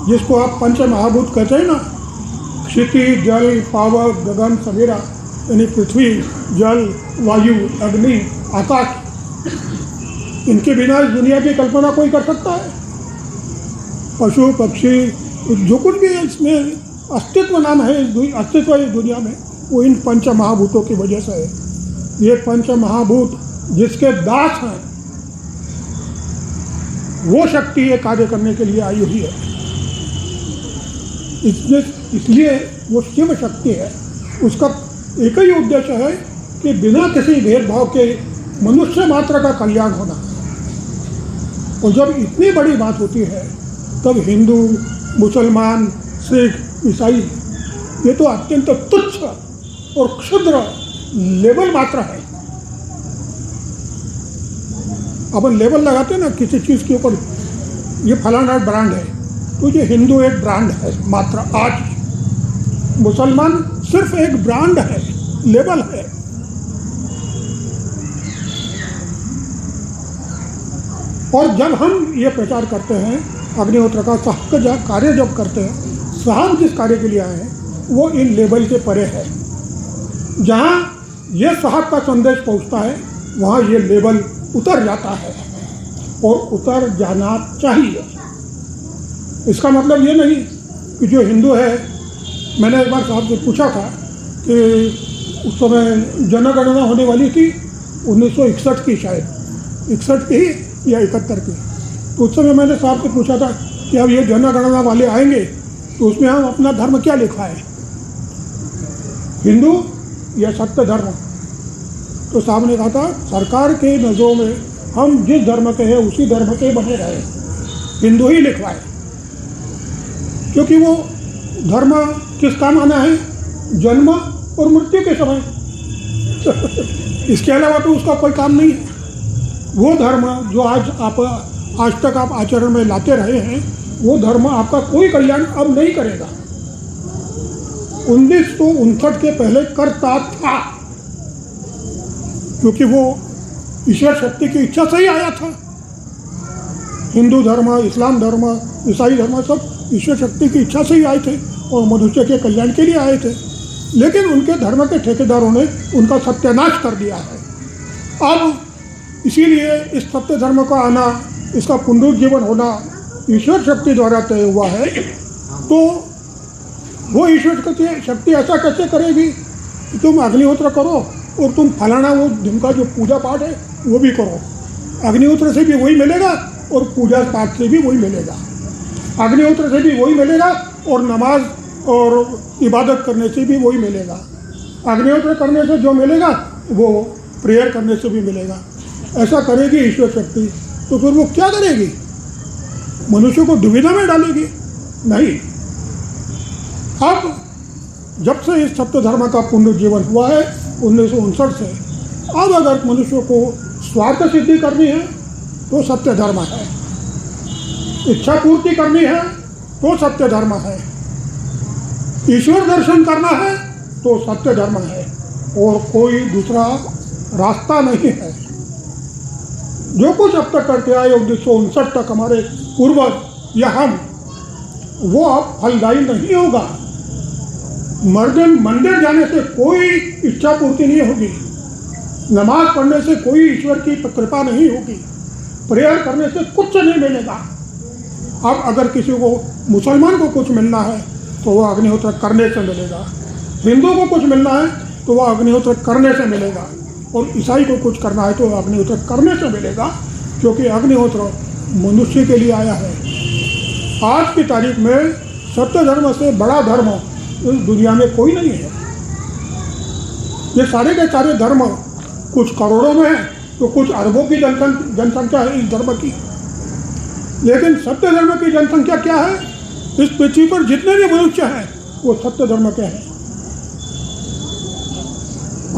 जिसको आप पंच महाभूत कहते हैं ना, क्षिति, जल, पावक, गगन, सवेरा, यानी पृथ्वी, जल, वायु, अग्नि, आकाश, इनके बिना इस दुनिया की कल्पना कोई कर सकता है? पशु पक्षी जो कुछ भी इसमें अस्तित्व नाम है, अस्तित्व इस दुनिया में, वो इन पंच महाभूतों की वजह से है। ये पंच महाभूत जिसके दास हैं, वो शक्ति ये कार्य करने के लिए आई हुई है। इसलिए वो शिव शक्ति है। उसका एक ही उद्देश्य है कि बिना किसी भेदभाव के मनुष्य मात्र का कल्याण होना। और जब इतनी बड़ी बात होती है, तब हिंदू, मुसलमान, सिख, ईसाई, ये तो अत्यंत तुच्छ और क्षुद्र लेबल मात्र है। अपन लेबल लगाते हैं ना किसी चीज़ के ऊपर, ये फलाना ब्रांड है, तो ये हिंदू एक ब्रांड है मात्र। आज मुसलमान सिर्फ एक ब्रांड है, लेबल है। और जब हम ये प्रचार करते हैं अग्निहोत्र का, साहब कार्य जब करते हैं, साहब जिस कार्य के लिए आए हैं वो इन लेबल के परे है। जहाँ ये साहब का संदेश पहुँचता है वहाँ ये लेबल उतर जाता है और उतर जाना चाहिए। इसका मतलब ये नहीं कि जो हिंदू है, मैंने एक बार साहब से पूछा था कि उस समय जनगणना होने वाली थी 1961 की, शायद 61 की या 71 की। तो उस समय मैंने साहब से पूछा था कि अब ये जनगणना वाले आएंगे तो उसमें हम अपना धर्म क्या लिखा है, हिंदू या सत्य धर्म। तो साहब ने कहा था सरकार के नज़रों में हम जिस धर्म के हैं उसी धर्म के बने रहे, हिंदू ही लिखवाए। क्योंकि वो धर्म किस काम आना है, जन्म और मृत्यु के समय। इसके अलावा तो उसका कोई काम नहीं है। वो धर्म जो आज तक आप आचरण में लाते रहे हैं, वो धर्म आपका कोई कल्याण अब नहीं करेगा। 1959 के पहले करता था, क्योंकि वो ईश्वर शक्ति की इच्छा से ही आया था। हिंदू धर्म, इस्लाम धर्म, ईसाई धर्म सब ईश्वर शक्ति की इच्छा से ही आए थे और मनुष्य के कल्याण के लिए आए थे। लेकिन उनके धर्म के ठेकेदारों ने उनका सत्यानाश कर दिया है। अब इसीलिए इस सत्य धर्म का आना, इसका पुनरुज्जीवन होना ईश्वर शक्ति द्वारा तय हुआ है। तो वो ईश्वर शक्ति ऐसा कैसे करेगी कि तुम अग्निहोत्र करो और तुम फलाना वो दिन का जो पूजा पाठ है वो भी करो। अग्निहोत्र से भी वही मिलेगा और पूजा पाठ से भी वही मिलेगा। अग्निहोत्र से भी वही मिलेगा और नमाज और इबादत करने से भी वही मिलेगा। अग्निहोत्र करने से जो मिलेगा वो प्रेयर करने से भी मिलेगा। ऐसा करेगी ईश्वर शक्ति तो फिर वो क्या करेगी, मनुष्य को दुविधा में डालेगी? नहीं। अब जब से इस सत्य धर्म का पुनरुज्जीवन हुआ है 1959 से, अब अगर मनुष्य को स्वार्थ सिद्धि करनी है तो सत्य धर्म है, इच्छा पूर्ति करनी है तो सत्य धर्म है, ईश्वर दर्शन करना है तो सत्य धर्म है, और कोई दूसरा रास्ता नहीं है। जो कुछ अब तक करते आए 1959 तक हमारे पूर्वज या हम, वो अब फलदायी नहीं होगा। मंदिर जाने से कोई इच्छा पूर्ति नहीं होगी, नमाज पढ़ने से कोई ईश्वर की कृपा नहीं होगी, प्रेयर करने से कुछ नहीं मिलेगा। अब अगर किसी को, मुसलमान को कुछ मिलना है तो वह अग्निहोत्र करने से मिलेगा, हिंदू को कुछ मिलना है तो वह अग्निहोत्र करने से मिलेगा, और ईसाई को कुछ करना है तो अग्निहोत्र करने से मिलेगा। क्योंकि अग्निहोत्र मनुष्य के लिए आया है। आज की तारीख में सत्य धर्म से बड़ा धर्म इस दुनिया में कोई नहीं है। ये सारे के सारे धर्म कुछ करोड़ों में है तो कुछ अरबों की जनसंख्या है इस धर्म की। लेकिन सत्य धर्म की जनसंख्या क्या है? इस पृथ्वी पर जितने भी मनुष्य हैं वो सत्य धर्म के हैं।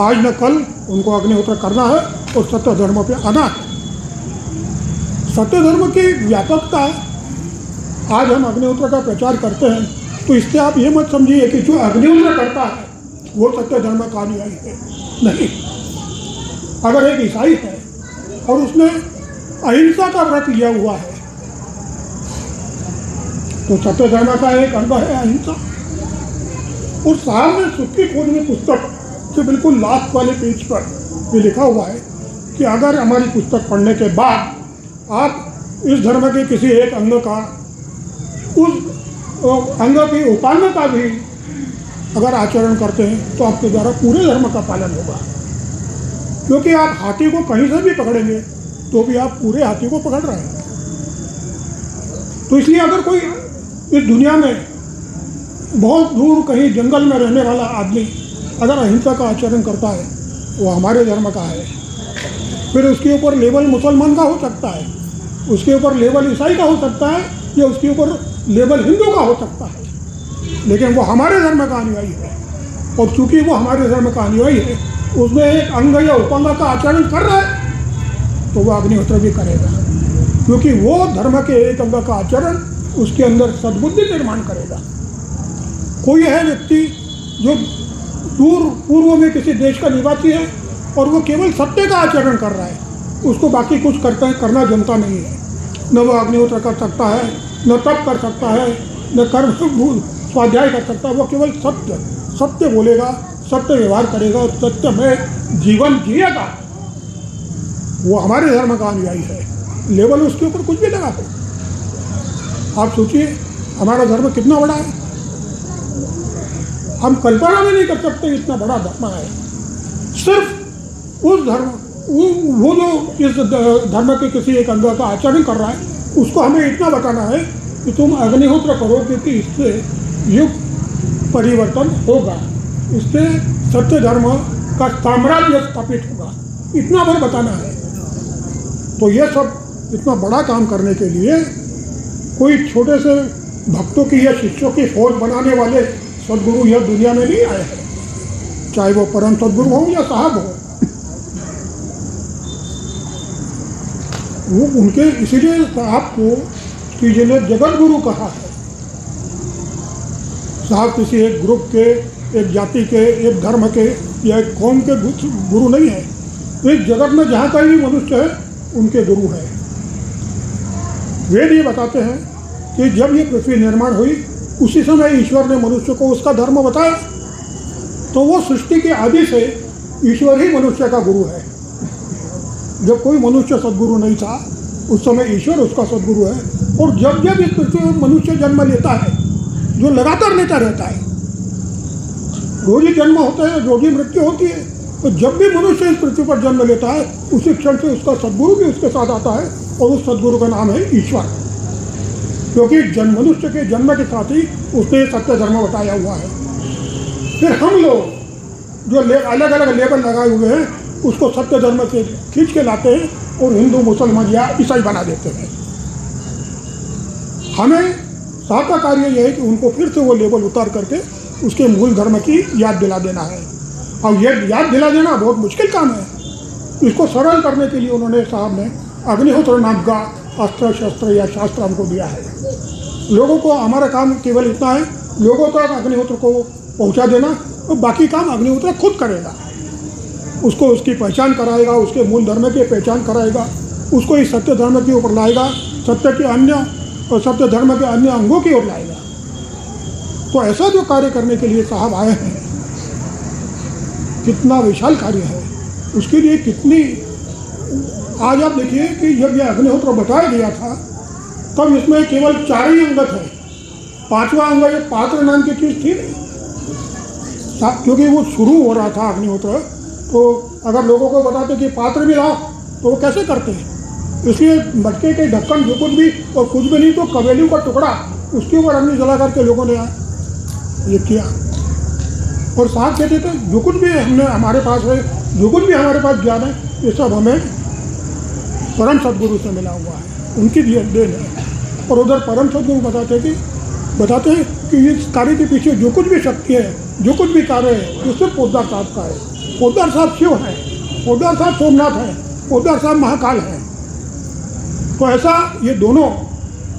आज न कल उनको अग्निहोत्र करना है और सत्य धर्म पे आना है। सत्य धर्म की व्यापकता, आज हम अग्निहोत्र का प्रचार करते हैं तो इससे आप ये मत समझिए कि जो अग्निहोत्र करता है वो सत्य धर्म का अनुयायी है, नहीं। अगर एक ईसाई है और उसने अहिंसा का व्रत लिया हुआ है तो सत्य धर्म का एक अंग है अहिंसा। और साहब ने सुख की खोज में पुस्तक से बिल्कुल लास्ट वाले पेज पर ये लिखा हुआ है कि अगर हमारी पुस्तक पढ़ने के बाद आप इस धर्म के किसी एक अंग का, उस अंग की उपासना का भी अगर आचरण करते हैं तो आपके द्वारा पूरे धर्म का पालन होगा। क्योंकि आप हाथी को कहीं से भी पकड़ेंगे तो भी आप पूरे हाथी को पकड़ रहे हैं। तो इसलिए अगर कोई इस दुनिया में बहुत दूर कहीं जंगल में रहने वाला आदमी अगर अहिंसा का आचरण करता है वो हमारे धर्म का है। फिर उसके ऊपर लेवल मुसलमान का हो सकता है, उसके ऊपर लेवल ईसाई का हो सकता है, या उसके ऊपर लेवल हिंदू का हो सकता है, लेकिन वो हमारे धर्म का अनुयायी है। और चूंकि वो हमारे धर्म का अनुयायी है, उसमें एक अंग या उपंग का आचरण कर रहा है तो वह अग्निहोत्र भी करेगा, क्योंकि वो धर्म के एक अंग का आचरण उसके अंदर सद्बुद्धि निर्माण करेगा। कोई है व्यक्ति जो दूर पूर्व में किसी देश का निवासी है और वो केवल सत्य का आचरण कर रहा है, उसको बाकी कुछ करना जमता नहीं है। न वो अग्निहोत्र कर सकता है, न तप कर सकता है, न कर्म स्वाध्याय कर सकता है। वो केवल सत्य बोलेगा, सत्य व्यवहार करेगा और सत्य में जीवन जिएगा, वो हमारे धर्म का अनुयायी है। लेवल उसके ऊपर कुछ भी लगा दो। आप सोचिए हमारा धर्म कितना बड़ा है, हम कल्पना भी नहीं कर सकते इतना बड़ा धर्म है। सिर्फ उस धर्म वो जो इस धर्म के किसी एक अंग का आचरण कर रहा है, उसको हमें इतना बताना है कि तुम अग्निहोत्र करो, क्योंकि इससे युग परिवर्तन होगा, इससे सत्य धर्म का साम्राज्य स्थापित होगा, इतना भर बताना है। तो ये सब इतना बड़ा काम करने के लिए कोई छोटे से भक्तों की या शिष्यों की फौज बनाने वाले सदगुरु यह दुनिया में नहीं आए हैं, चाहे वो परम सदगुरु हो या साहब हो। वो उनके इसीलिए साहब को श्री जी ने जगत गुरु कहा है। साहब किसी एक ग्रुप के, एक जाति के, एक धर्म के या एक कौम के गुरु नहीं है। इस जगत में जहाँ का भी मनुष्य है उनके गुरु है। वेद ये बताते हैं कि जब ये पृथ्वी निर्माण हुई उसी समय ईश्वर ने मनुष्य को उसका धर्म बताया। तो वो सृष्टि के आदि से ईश्वर ही मनुष्य का गुरु है। जब कोई मनुष्य सदगुरु नहीं था उस समय ईश्वर उसका सदगुरु है। और जब जब इस पृथ्वी में मनुष्य जन्म लेता है, जो लगातार लेता रहता है, रोज ही जन्म होता है, रोज ही मृत्यु होती है, तो जब भी मनुष्य इस पृथ्वी पर जन्म लेता है उसी क्षण से उसका सदगुरु भी उसके साथ आता है और उस सदगुरु का नाम है ईश्वर। क्योंकि मनुष्य के जन्म के साथ ही उसने सत्य धर्म बताया हुआ है। फिर हम लोग जो अलग अलग लेबल लगाए हुए हैं उसको सत्य धर्म से खींच के लाते हैं और हिंदू, मुसलमान या ईसाई बना देते हैं। हमें साहब का कार्य यह है कि उनको फिर से वो लेबल उतार करके उसके मूल धर्म की याद दिला देना है। और ये याद दिला देना बहुत मुश्किल काम है। इसको सरल करने के लिए उन्होंने साहब ने अग्निहोत्र नाम का अस्त्र शस्त्र या शास्त्र हमको दिया है। लोगों को हमारा काम केवल इतना है, लोगों तक अग्निहोत्र को पहुंचा देना, और बाकी काम अग्निहोत्र खुद करेगा। उसको उसकी पहचान कराएगा, उसके मूल धर्म की पहचान कराएगा, उसको इस सत्य धर्म के ऊपर लाएगा, सत्य के अन्य और सत्य धर्म के अन्य अंगों की ओर लाएगा। तो ऐसा जो कार्य करने के लिए साहब आए हैं, कितना विशाल कार्य है, उसके लिए कितनी। आज आप देखिए कि जब यह अग्निहोत्र बताया गया था तब इसमें केवल 4 ही अंग थे, 5वां अंग ये पात्र नाम की चीज़ थी नहीं। क्योंकि वो शुरू हो रहा था अग्निहोत्र, तो अगर लोगों को बताते कि पात्र भी लाओ तो वो कैसे करते हैं। इसलिए मटके के ढक्कन जो कुछ भी और कुछ भी नहीं तो कवेलियों का टुकड़ा उसके ऊपर अग्नि जला करके लोगों ने ये किया। और साथ कहते थे जो कुछ भी हमने हमारे पास है, जो कुछ भी हमारे पास ज्ञान है, ये सब हमें परम सदगुरु से मिला हुआ है, उनकी देन है। और उधर परम सदगुरु बताते हैं कि इस कार्य के पीछे जो कुछ भी शक्ति है, जो कुछ भी कार्य है, वो सिर्फ पोद्दार साहब का है। पोद्दार साहब शिव हैं, पोद्दार साहब सोमनाथ हैं, पोद्दार साहब महाकाल हैं। तो ऐसा ये दोनों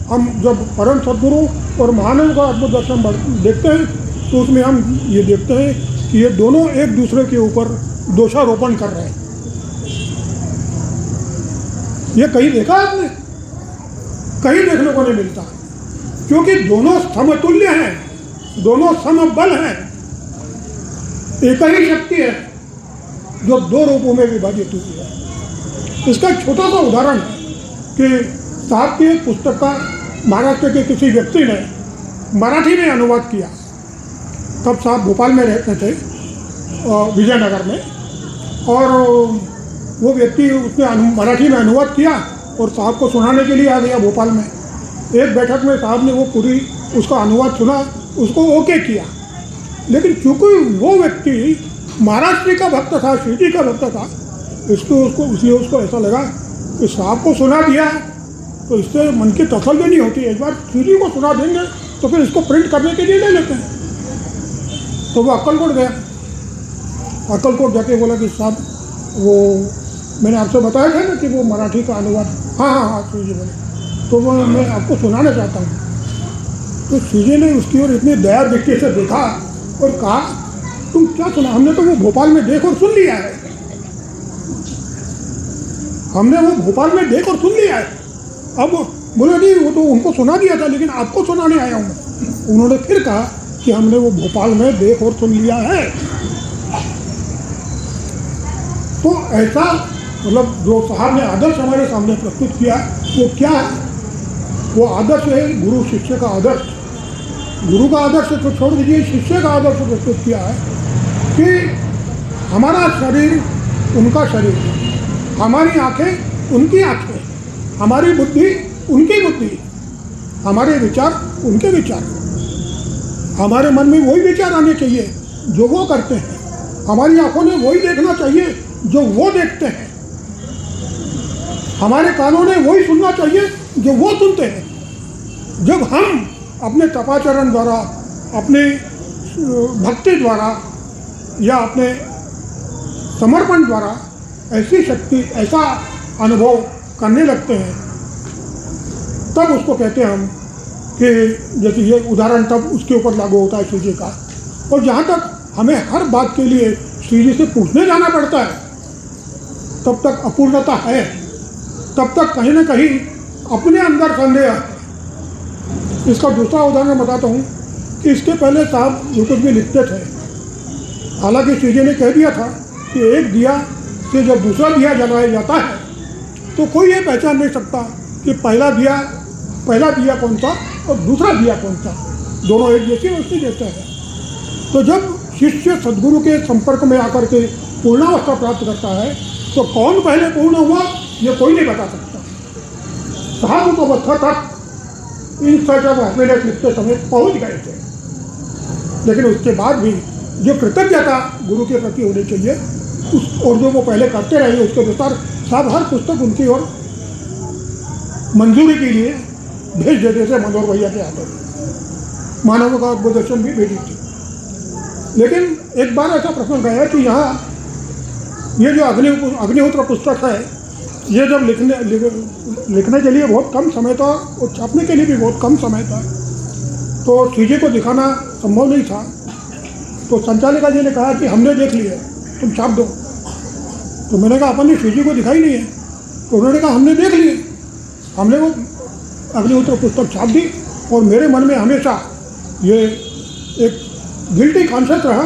हम जब परम सदगुरु और महानव का अद्भुत दर्शन देखते हैं तो उसमें हम ये देखते हैं कि ये दोनों एक दूसरे के ऊपर दोषारोपण कर रहे हैं। ये कहीं देखा आपने? कहीं देखने को नहीं मिलता, क्योंकि दोनों समतुल्य हैं, दोनों समबल हैं। एक ही शक्ति है जो 2 रूपों में विभाजित हुई है। इसका एक छोटा सा उदाहरण है कि साहब की एक पुस्तक का महाराष्ट्र के किसी व्यक्ति ने मराठी में अनुवाद किया। तब साहब भोपाल में रहते थे, विजयनगर में, और वो व्यक्ति उसने मराठी में अनुवाद किया और साहब को सुनाने के लिए आ गया भोपाल में। एक बैठक में साहब ने वो पूरी उसका अनुवाद सुना, उसको ओके किया। लेकिन चूँकि वो व्यक्ति महाराष्ट्र का भक्त था, शिवजी का भक्त था, इसलिए उसको ऐसा लगा कि साहब को सुना दिया तो इससे मन की तसल्ली नहीं होती, एक बार शिवजी को सुना देंगे तो फिर इसको प्रिंट करने के लिए ले लेते हैं। तो वो अक्कलकोट गया। अक्कलकोट जाके बोला कि साहब वो मैंने आपसे बताया था ना कि वो मराठी का अनुवाद, हाँ शिवजी बोले, तो वो मैं आपको सुनाना चाहता हूँ। तो शिवजी ने उसकी ओर इतनी दया दृष्टि से देखा और कहा तुम क्या सुना? हमने तो वो भोपाल में देख और सुन लिया है, हमने वो भोपाल में देख और सुन लिया है। अब बोले नहीं, वो तो उनको सुना दिया था, लेकिन आपको सुनाने आया हूँ। उन्होंने फिर कहा कि हमने वो भोपाल में देख और सुन लिया है। तो ऐसा मतलब जो साहब ने आदर्श हमारे सामने प्रस्तुत किया, वो क्या है? वो आदर्श है गुरु शिष्य का आदर्श। गुरु का आदर्श तो छोड़ दीजिए, शिष्य का आदर्श प्रस्तुत किया है कि हमारा शरीर उनका शरीर, हमारी आंखें उनकी आंखें, हमारी बुद्धि उनकी बुद्धि, हमारे विचार उनके विचार, हमारे मन में वही विचार आने चाहिए जो वो करते हैं, हमारी आंखों ने वही देखना चाहिए जो वो देखते हैं, हमारे कानों ने वही सुनना चाहिए जो वो सुनते हैं। जब हम अपने तपाचरण द्वारा, अपने भक्ति द्वारा या अपने समर्पण द्वारा ऐसी शक्ति, ऐसा अनुभव करने लगते हैं, तब उसको कहते हैं हम कि जैसे ये उदाहरण तब उसके ऊपर लागू होता है श्री जी का। और जहाँ तक हमें हर बात के लिए श्री जी से पूछने जाना पड़ता है, तब तक अपूर्णता है, तब तक कहीं ना कहीं अपने अंदर संदेह है। इसका दूसरा उदाहरण बताता हूँ कि इसके पहले साहब जो कुछ भी लिखते थे, हालांकि श्री जी ने कह दिया था कि एक दिया से जब दूसरा दिया जलाया जाता है तो कोई ये पहचान नहीं सकता कि पहला दिया कौन सा और दूसरा दिया कौन सा, दोनों एक जैसे रोशनी देते हैं। तो जब शिष्य सद्गुरु के संपर्क में आकर के पूर्णावस्था प्राप्त करता है तो कौन पहले पूर्ण हुआ ये कोई नहीं बता सकता। साहब उस अवस्था तक इन सर्च ऑफ हैप्पीनेस लिखते समय पहुंच गए थे, लेकिन उसके बाद भी जो कृतज्ञता गुरु के प्रति होनी चाहिए उस, और जो वो पहले करते रहे, उसके अनुसार साहब हर पुस्तक उनकी ओर मंजूरी के लिए भेज देते थे। मनोहर भैया के हाथों मानव का उद्बोधन भी भेजी थी। लेकिन एक बार ऐसा प्रसंग आया कि यहाँ ये जो अग्निहोत्र पुस्तक है, ये जब लिखने के लिए बहुत कम समय था और छापने के लिए भी बहुत कम समय था, तो श्री जी को दिखाना संभव नहीं था। तो संचालिका जी ने कहा कि हमने देख लिया, तुम छाप दो। तो मैंने कहा अपन ने श्री जी को दिखाई नहीं है। तो उन्होंने कहा हमने देख लिए, हमने वो अग्निहोत्र पुस्तक छाप दी। और मेरे मन में हमेशा ये एक गिल्टी कॉन्शियस रहा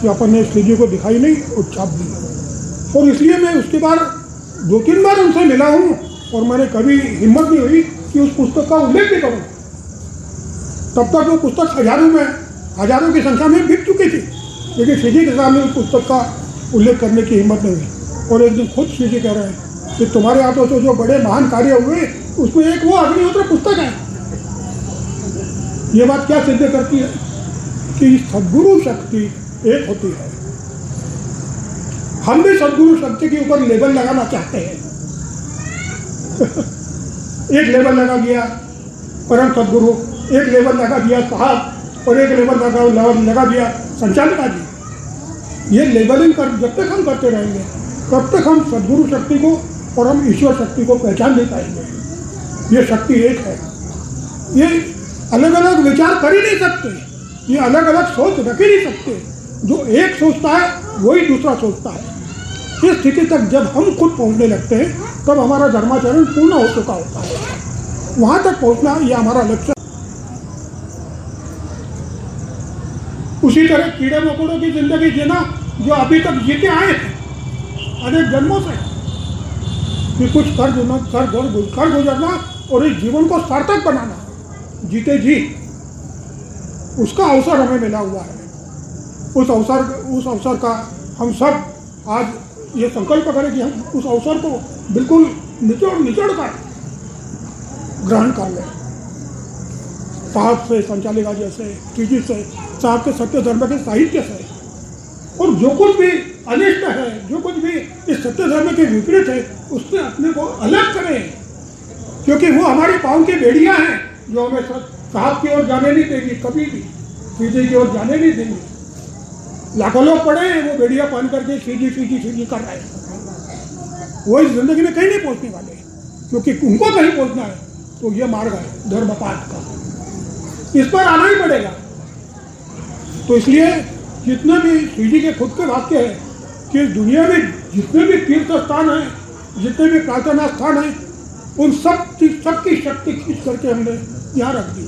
कि अपन ने श्री जी को दिखाई नहीं और छाप दी। और इसलिए मैं उसके बाद 2-3 बार उनसे मिला हूँ और मैंने कभी हिम्मत नहीं हुई कि उस पुस्तक का उल्लेख भी करूँ। तब तक वो पुस्तक हजारों की संख्या में बिक चुकी थी, लेकिन श्री जी के सामने उस पुस्तक का उल्लेख करने की हिम्मत नहीं हुई। और एक दिन खुद श्री जी कह रहे हैं कि तुम्हारे हाथों से जो बड़े महान कार्य हुए उसमें एक वो अग्निहोत्र पुस्तक है। ये बात क्या सिद्ध करती है कि सद्गुरु शक्ति एक होती है। हम भी सद्गुरु शक्ति के ऊपर लेबल लगाना चाहते हैं। एक लेबल लगा दिया परम सद्गुरु, एक लेबल लगा दिया साहब, और एक लेबल लगा दिया संचालिका जी। ये लेबलिंग जब तक हम करते रहेंगे तब तक हम सद्गुरु शक्ति को और हम ईश्वर शक्ति को पहचान नहीं पाएंगे। ये शक्ति एक है, ये अलग अलग विचार कर ही नहीं सकते, ये अलग अलग सोच रख ही नहीं सकते। जो एक सोचता है वही दूसरा सोचता है। इस स्थिति तक जब हम खुद पहुंचने लगते हैं तब हमारा धर्माचरण पूर्ण हो चुका होता है। वहां तक पहुंचना ये हमारा लक्ष्य। उसी तरह कीड़े मकोड़ों की जिंदगी जीना जो अभी तक जीते आए हैं अनेक जन्मों से, कि कुछ कर गुजरना और इस जीवन को सार्थक बनाना, जीते जी, उसका अवसर हमें मिला हुआ है। उस अवसर का हम सब आज ये संकल्प करें कि हम उस अवसर को बिल्कुल निचोड़ कर ग्रहण कर लें। साहब से, संचालिका जैसे, टीजी से, साहब के सत्य धर्म के साहित्य से, और जो कुछ भी अनिष्ट है, जो कुछ भी इस सत्य धर्म के विपरीत है, उससे अपने को अलग करें, क्योंकि वो हमारी पाँव की बेड़ियां हैं जो हमें साहब की ओर जाने नहीं देगी, कभी भी सीधी की ओर जाने नहीं देंगे। लाखों लोग पड़े हैं वो बेड़ियां पहन करके सीधी कर रहे हैं, वो इस जिंदगी में कहीं नहीं पहुंचने वाले, क्योंकि उनको कहीं पहुंचना है तो ये मार्ग है धर्मपाठ का, इस पर आना ही पड़ेगा। तो इसलिए जितने भी श्री जी के खुद के वाक्य है कि दुनिया में जितने भी तीर्थ स्थान हैं, जितने भी प्रार्थना स्थान हैं, उन सबकी शक्ति खींच करके हमने यहाँ रख दी।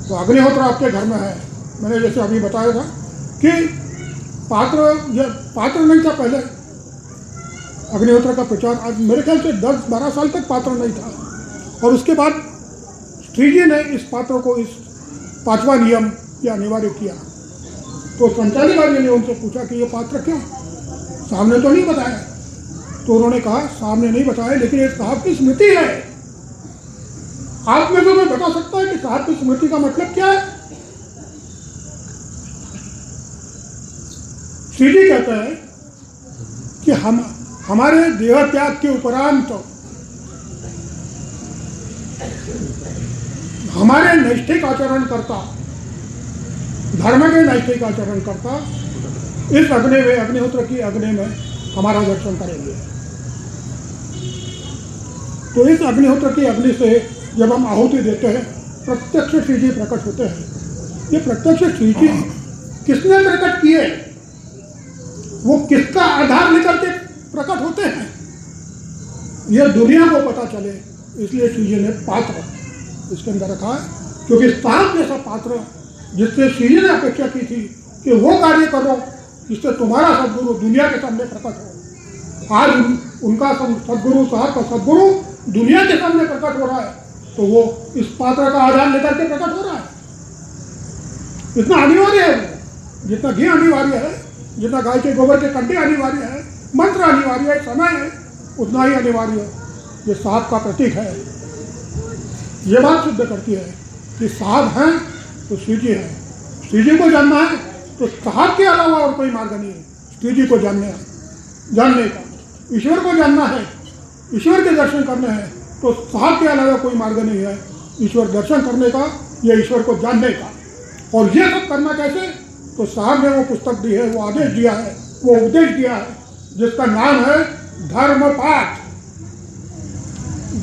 तो अग्निहोत्र आपके घर में है। मैंने जैसे अभी बताया था कि पात्र नहीं था पहले अग्निहोत्र का प्रचार। आज मेरे ख्याल से 10-12 साल तक पात्र नहीं था, और उसके बाद श्री जी ने इस पात्र को, इस 5वां नियम ये अनिवार्य किया। तो संचालिक आदमी ने उनसे पूछा कि ये पात्र क्यों, सामने तो नहीं बताया। तो उन्होंने कहा सामने नहीं बताया, लेकिन एक साहब की स्मृति है। आप में तो मैं बता सकता है कि साहब की स्मृति का मतलब क्या है। श्री जी कहते हैं कि हमारे देह त्याग के उपरांत हमारे नैष्ठिक आचरण करता, धर्म के नैष्ठिक आचरण करता इस अग्निहोत्र की अग्नि में हमारा दर्शन करेंगे। तो इस अग्निहोत्र की अग्नि से जब हम आहुति देते हैं, प्रत्यक्ष श्री जी प्रकट होते हैं। ये प्रत्यक्ष श्री जी किसने प्रकट किए, वो किसका आधार लेकर के प्रकट होते हैं, यह दुनिया को पता चले, इसलिए श्री जी ने पात्र इसके अंदर रखा है। क्योंकि साहब जैसा पात्र जिससे श्री जी ने अपेक्षा की थी कि वो कार्य करो जिससे तुम्हारा सदगुरु दुनिया के सामने प्रकट हो। आज उनका सदगुरु, साहब का सदगुरु दुनिया के सामने प्रकट हो रहा है, तो वो इस पात्र का आधार लेकर के प्रकट हो रहा है। इतना अनिवार्य है वो, जितना घी अनिवार्य है, जितना गाय के गोबर के कंडे अनिवार्य है, मंत्र अनिवार्य है, समय है, उतना ही अनिवार्य ये साहब का प्रतीक है। ये बात सिद्ध करती है कि साहब हैं तो श्री जी है। श्री जी को जानना है तो साहब के अलावा और कोई मार्ग नहीं है श्री जी को जानने का। ईश्वर को जानना है, ईश्वर के दर्शन करने हैं, तो साहब के अलावा कोई मार्ग नहीं है ईश्वर दर्शन करने का या ईश्वर को जानने का। और ये सब करना कैसे, तो साहब ने वो पुस्तक दी है, वो आदेश दिया है, वो उपदेश दिया है, जिसका नाम है धर्म पाठ।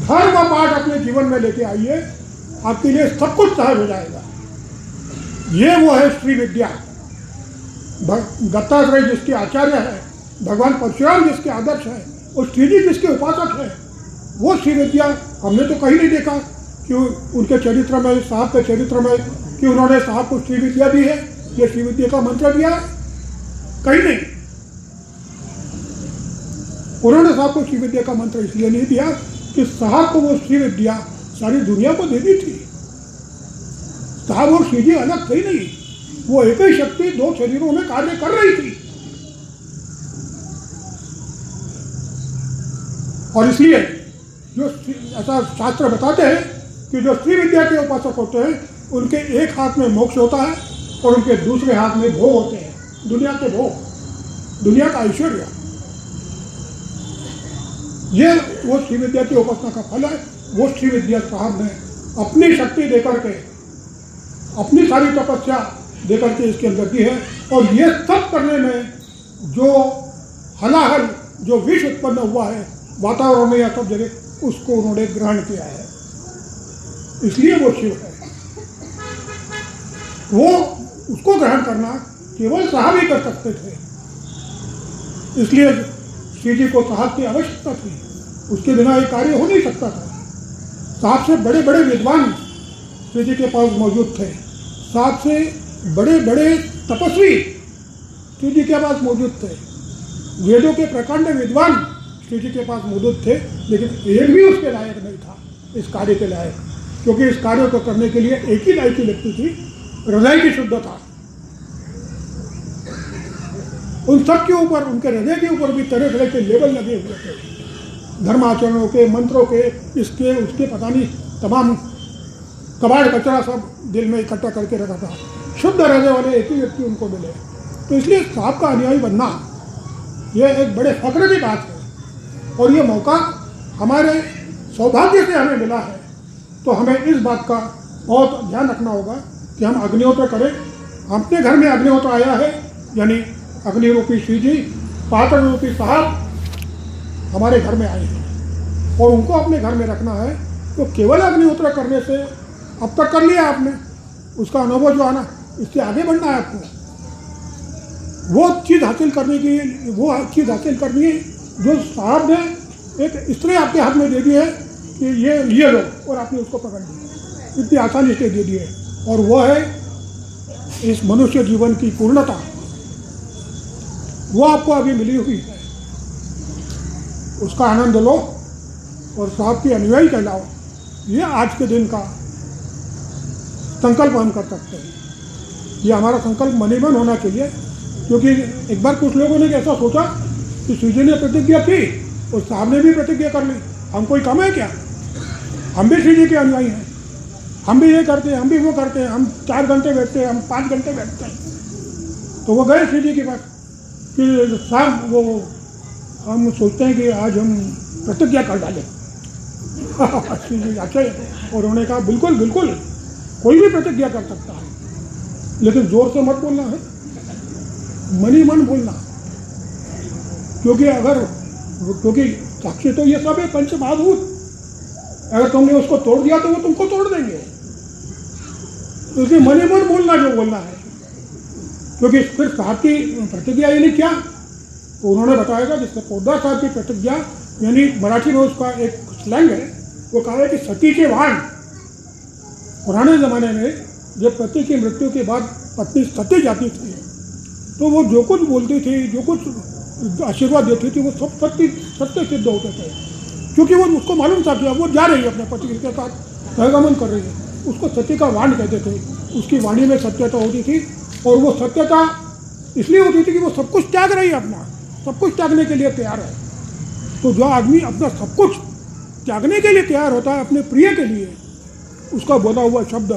धर्म पाठ अपने जीवन में लेके आइए, आपके लिए सब कुछ सहज हो जाएगा। ये वो है श्री विद्या। दत्तात्रेय जिसके आचार्य है, भगवान परशुराम जिसके आदर्श है, और श्री जी जिसके उपासक है, वो श्री विद्या हमने तो कहीं नहीं देखा कि उनके चरित्र में, साहब के चरित्र में, कि उन्होंने साहब को श्री विद्या दी है, ये श्री विद्या का मंत्र दिया है, कहीं नहीं। उन्होंने साहब को श्री विद्या का मंत्र इसलिए नहीं दिया कि साहब को वो श्री विद्या सारी दुनिया को देनी थी। साहब और श्री जी अलग थे नहीं, वो एक ही शक्ति दो शरीरों में कार्य कर रही थी। और इसलिए जो ऐसा शास्त्र बताते हैं कि जो श्री विद्या के उपासक होते हैं, उनके एक हाथ में मोक्ष होता है और उनके दूसरे हाथ में भोग होते हैं, दुनिया के भोग, दुनिया का ऐश्वर्य। ये वो श्री विद्या की उपासना का फल है। वो श्री विद्या साहब ने अपनी शक्ति देकर के, अपनी सारी तपस्या देकर के इसके अंदर दी है। और ये सब करने में जो हलाहल, जो विष उत्पन्न हुआ है वातावरण में या सब जगह, उसको उन्होंने ग्रहण किया है, इसलिए वो शिव है। वो उसको ग्रहण करना केवल साहब ही कर सकते थे, इसलिए श्री जी को साहब की आवश्यकता थी, उसके बिना ये कार्य हो नहीं सकता था। साहब से बड़े बड़े विद्वान श्री जी के पास मौजूद थे, साहब से बड़े बड़े तपस्वी श्री जी के पास मौजूद थे, वेदों के प्रकांड विद्वान श्री जी के पास मौजूद थे, लेकिन एक भी उसके लायक नहीं था इस कार्य के लायक, क्योंकि इस कार्य को करने के लिए एक ही लायकी लगती थी, हृदय की शुद्धता। उन सब के ऊपर, उनके हृदय के ऊपर भी तरह तरह के लेबल लगे हुए थे, धर्माचरणों के, मंत्रों के, इसके उसके, पता नहीं तमाम कबाड़ कचरा सब दिल में इकट्ठा करके रखा था। शुद्ध हृदय वाले एक ही व्यक्ति उनको मिले, तो इसलिए साहब का अनुयायी बनना यह एक बड़े फक्र की बात है। और ये मौका हमारे सौभाग्य से हमें मिला है, तो हमें इस बात का बहुत ध्यान रखना होगा कि हम अग्निहोत्र करें। अपने घर में अग्निहोत्र आया है, यानी अग्नि रूपी श्री जी, पात्र रूपी साहब हमारे घर में आए हैं और उनको अपने घर में रखना है। तो केवल अग्निहोत्र करने से, अब तक कर लिया आपने, उसका अनुभव जो आना इससे आगे बढ़ना है आपको। वो चीज़ हासिल करने की, वो चीज़ हासिल करनी है जो साहब ने एक स्त्री आपके हाथ में दे दी है कि ये लो, और आपने उसको पकड़ लिया, इतनी आसानी से दे दी है। और वो है इस मनुष्य जीवन की पूर्णता, वो आपको अभी मिली हुई है, उसका आनंद लो और साहब की अनुयायी कहलाओ। ये आज के दिन का संकल्प हम कर सकते हैं। ये हमारा संकल्प मन ही मन होना चाहिए, क्योंकि एक बार कुछ लोगों ने ऐसा सोचा कि श्री जी ने प्रतिज्ञा की और साहब ने भी प्रतिज्ञा कर ली, हम कोई कम है क्या? हम भी श्री जी के अनुयायी हैं, हम भी ये करते हैं, हम भी वो करते हैं, हम 4 घंटे बैठते हैं, हम 5 घंटे बैठते हैं। तो वो गए श्री जी के पास कि साहब वो हम सोचते हैं कि आज हम प्रतिज्ञा कर डालें। श्री जी अच्छे, और उन्होंने कहा बिल्कुल बिल्कुल, कोई भी प्रतिज्ञा कर सकता है, लेकिन जोर से मत बोलना है, मन ही मन बोलना। क्योंकि साक्षी तो ये सब है, पंच महाभूत। अगर तुमने उसको तोड़ दिया तो वो तुमको तोड़ देंगे, तो इसलिए मन ही मन बोलना जो बोलना है। क्योंकि फिर साहब की प्रतिज्ञा यानी क्या, तो उन्होंने बताया था जिससे पोद्दार साहब की प्रतिज्ञा, यानी मराठी में उसका एक स्लैंग है, वो कहा है कि सती के वाण। पुराने ज़माने में जब पति की मृत्यु के बाद पत्नी सती जाती थी, तो वो जो कुछ बोलती थी, जो कुछ आशीर्वाद देती थी, वो सब सत्य सिद्ध होते थे। क्योंकि वो उसको मालूम था कि अब वो जा रही है अपने पति के साथ सहगमन कर रही है, उसको सत्य का वाण कहते थे। उसकी वाणी में सत्यता होती थी, और वो सत्यता इसलिए होती थी कि वो सब कुछ त्याग रही है, अपना सब कुछ त्यागने के लिए तैयार है। तो जो आदमी अपना सब कुछ त्यागने के लिए तैयार होता है अपने प्रिय के लिए, उसका बोला हुआ शब्द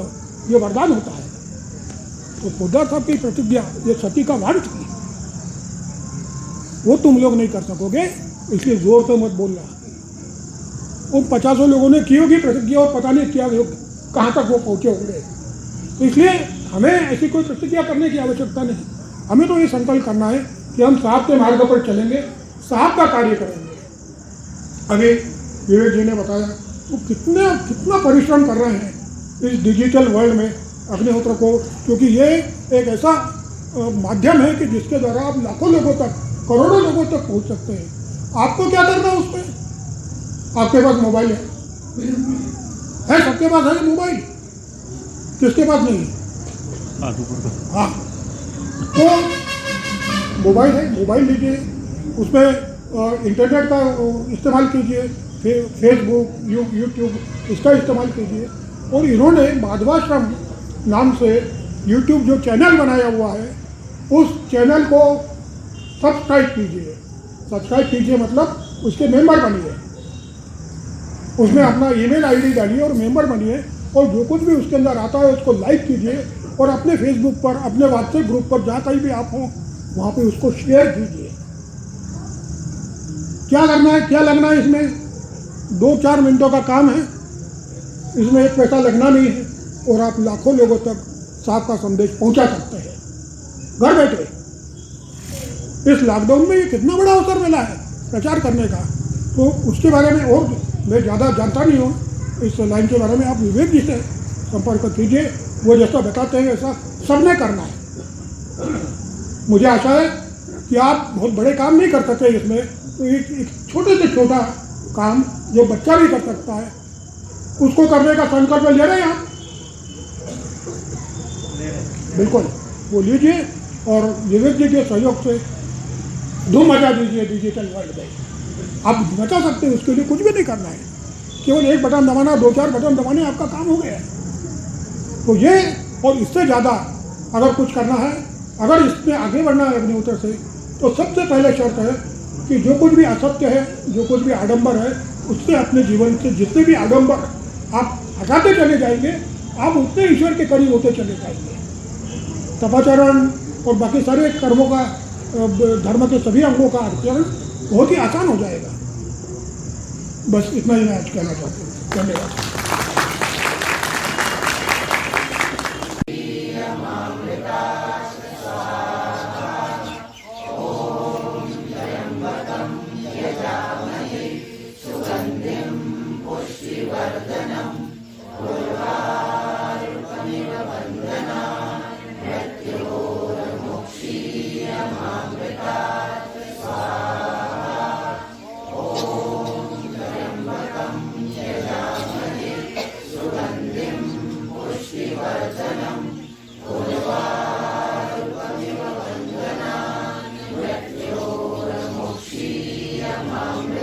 ये वरदान होता है। तो पोद्दार साहब की प्रतिज्ञा ये सती का वाण थी, वो तुम लोग नहीं कर सकोगे, इसलिए जोर से मत बोलना। वो 50 लोगों ने की होगी प्रतिज्ञा, और पता नहीं क्या कहाँ तक वो पहुँचे होंगे। तो इसलिए हमें ऐसी कोई प्रतिज्ञा करने की आवश्यकता नहीं। हमें तो ये संकल्प करना है कि हम साहब के मार्ग पर चलेंगे, साहब का कार्य करेंगे। अभी विवेक जी ने बताया वो कितना परिश्रम कर रहे हैं इस डिजिटल वर्ल्ड में अग्निहोत्र को, क्योंकि ये एक ऐसा माध्यम है कि जिसके द्वारा आप लाखों लोगों तक, करोड़ों लोगों तक पहुंच सकते हैं। आपको क्या करना है उसमें? आपके पास मोबाइल है, सबके पास है मोबाइल, किसके पास नहीं है? हाँ, तो मोबाइल है, मोबाइल लीजिए, उसमें इंटरनेट का इस्तेमाल कीजिए, फेसबुक, यूट्यूब, इसका इस्तेमाल कीजिए। और इन्होंने माधवाश्रम नाम से यूट्यूब जो चैनल बनाया हुआ है, उस चैनल को सब्सक्राइब कीजिए। सब्सक्राइब कीजिए मतलब उसके मेंबर बनिए, उसमें अपना ईमेल आईडी डालिए और मेंबर बनिए, और जो कुछ भी उसके अंदर आता है उसको लाइक कीजिए, और अपने फेसबुक पर, अपने व्हाट्सएप ग्रुप पर, जहाँ कहीं भी आप हों वहाँ पे उसको शेयर कीजिए। क्या करना है, क्या लगना है इसमें? 2-4 मिनटों का काम है, इसमें 1 पैसा लगना नहीं है, और आप लाखों लोगों तक साहब का संदेश पहुंचा सकते हैं घर बैठे। इस लॉकडाउन में ये कितना बड़ा अवसर मिला है प्रचार करने का। तो उसके बारे में और मैं ज़्यादा जानता नहीं हूँ, इस लाइन के बारे में आप विवेक जी से संपर्क कीजिए, वो जैसा बताते हैं वैसा सबने करना है। मुझे आशा है कि आप बहुत बड़े काम नहीं कर सकते इसमें, तो एक छोटे से छोटा काम जो बच्चा भी कर सकता है, उसको करने का संकल्प ले रहे हैं आप। बिल्कुल वो लीजिए, और विवेक जी के सहयोग से धूम मचा दीजिए डिजिटल वर्ल्ड में। आप बचा सकते हैं, उसके लिए कुछ भी नहीं करना है, केवल 1 बटन दबाना, 2-4 बटन दबाने, आपका काम हो गया। तो ये और इससे ज़्यादा अगर कुछ करना है, अगर इसमें आगे बढ़ना है अग्निहोत्र से, तो सबसे पहले शर्त है कि जो कुछ भी असत्य है, जो कुछ भी आडंबर है, उससे अपने जीवन के जितने भी आडंबर आप हटाते चले जाएंगे, आप उतने ईश्वर के करीब होते चले जाएंगे। तपाचरण और बाकी सारे कर्मों का, धर्म के सभी अंगों का आचरण बहुत ही आसान हो जाएगा। बस इतना ही मैं आज कहना चाहता हूँ। धन्यवाद। Amen.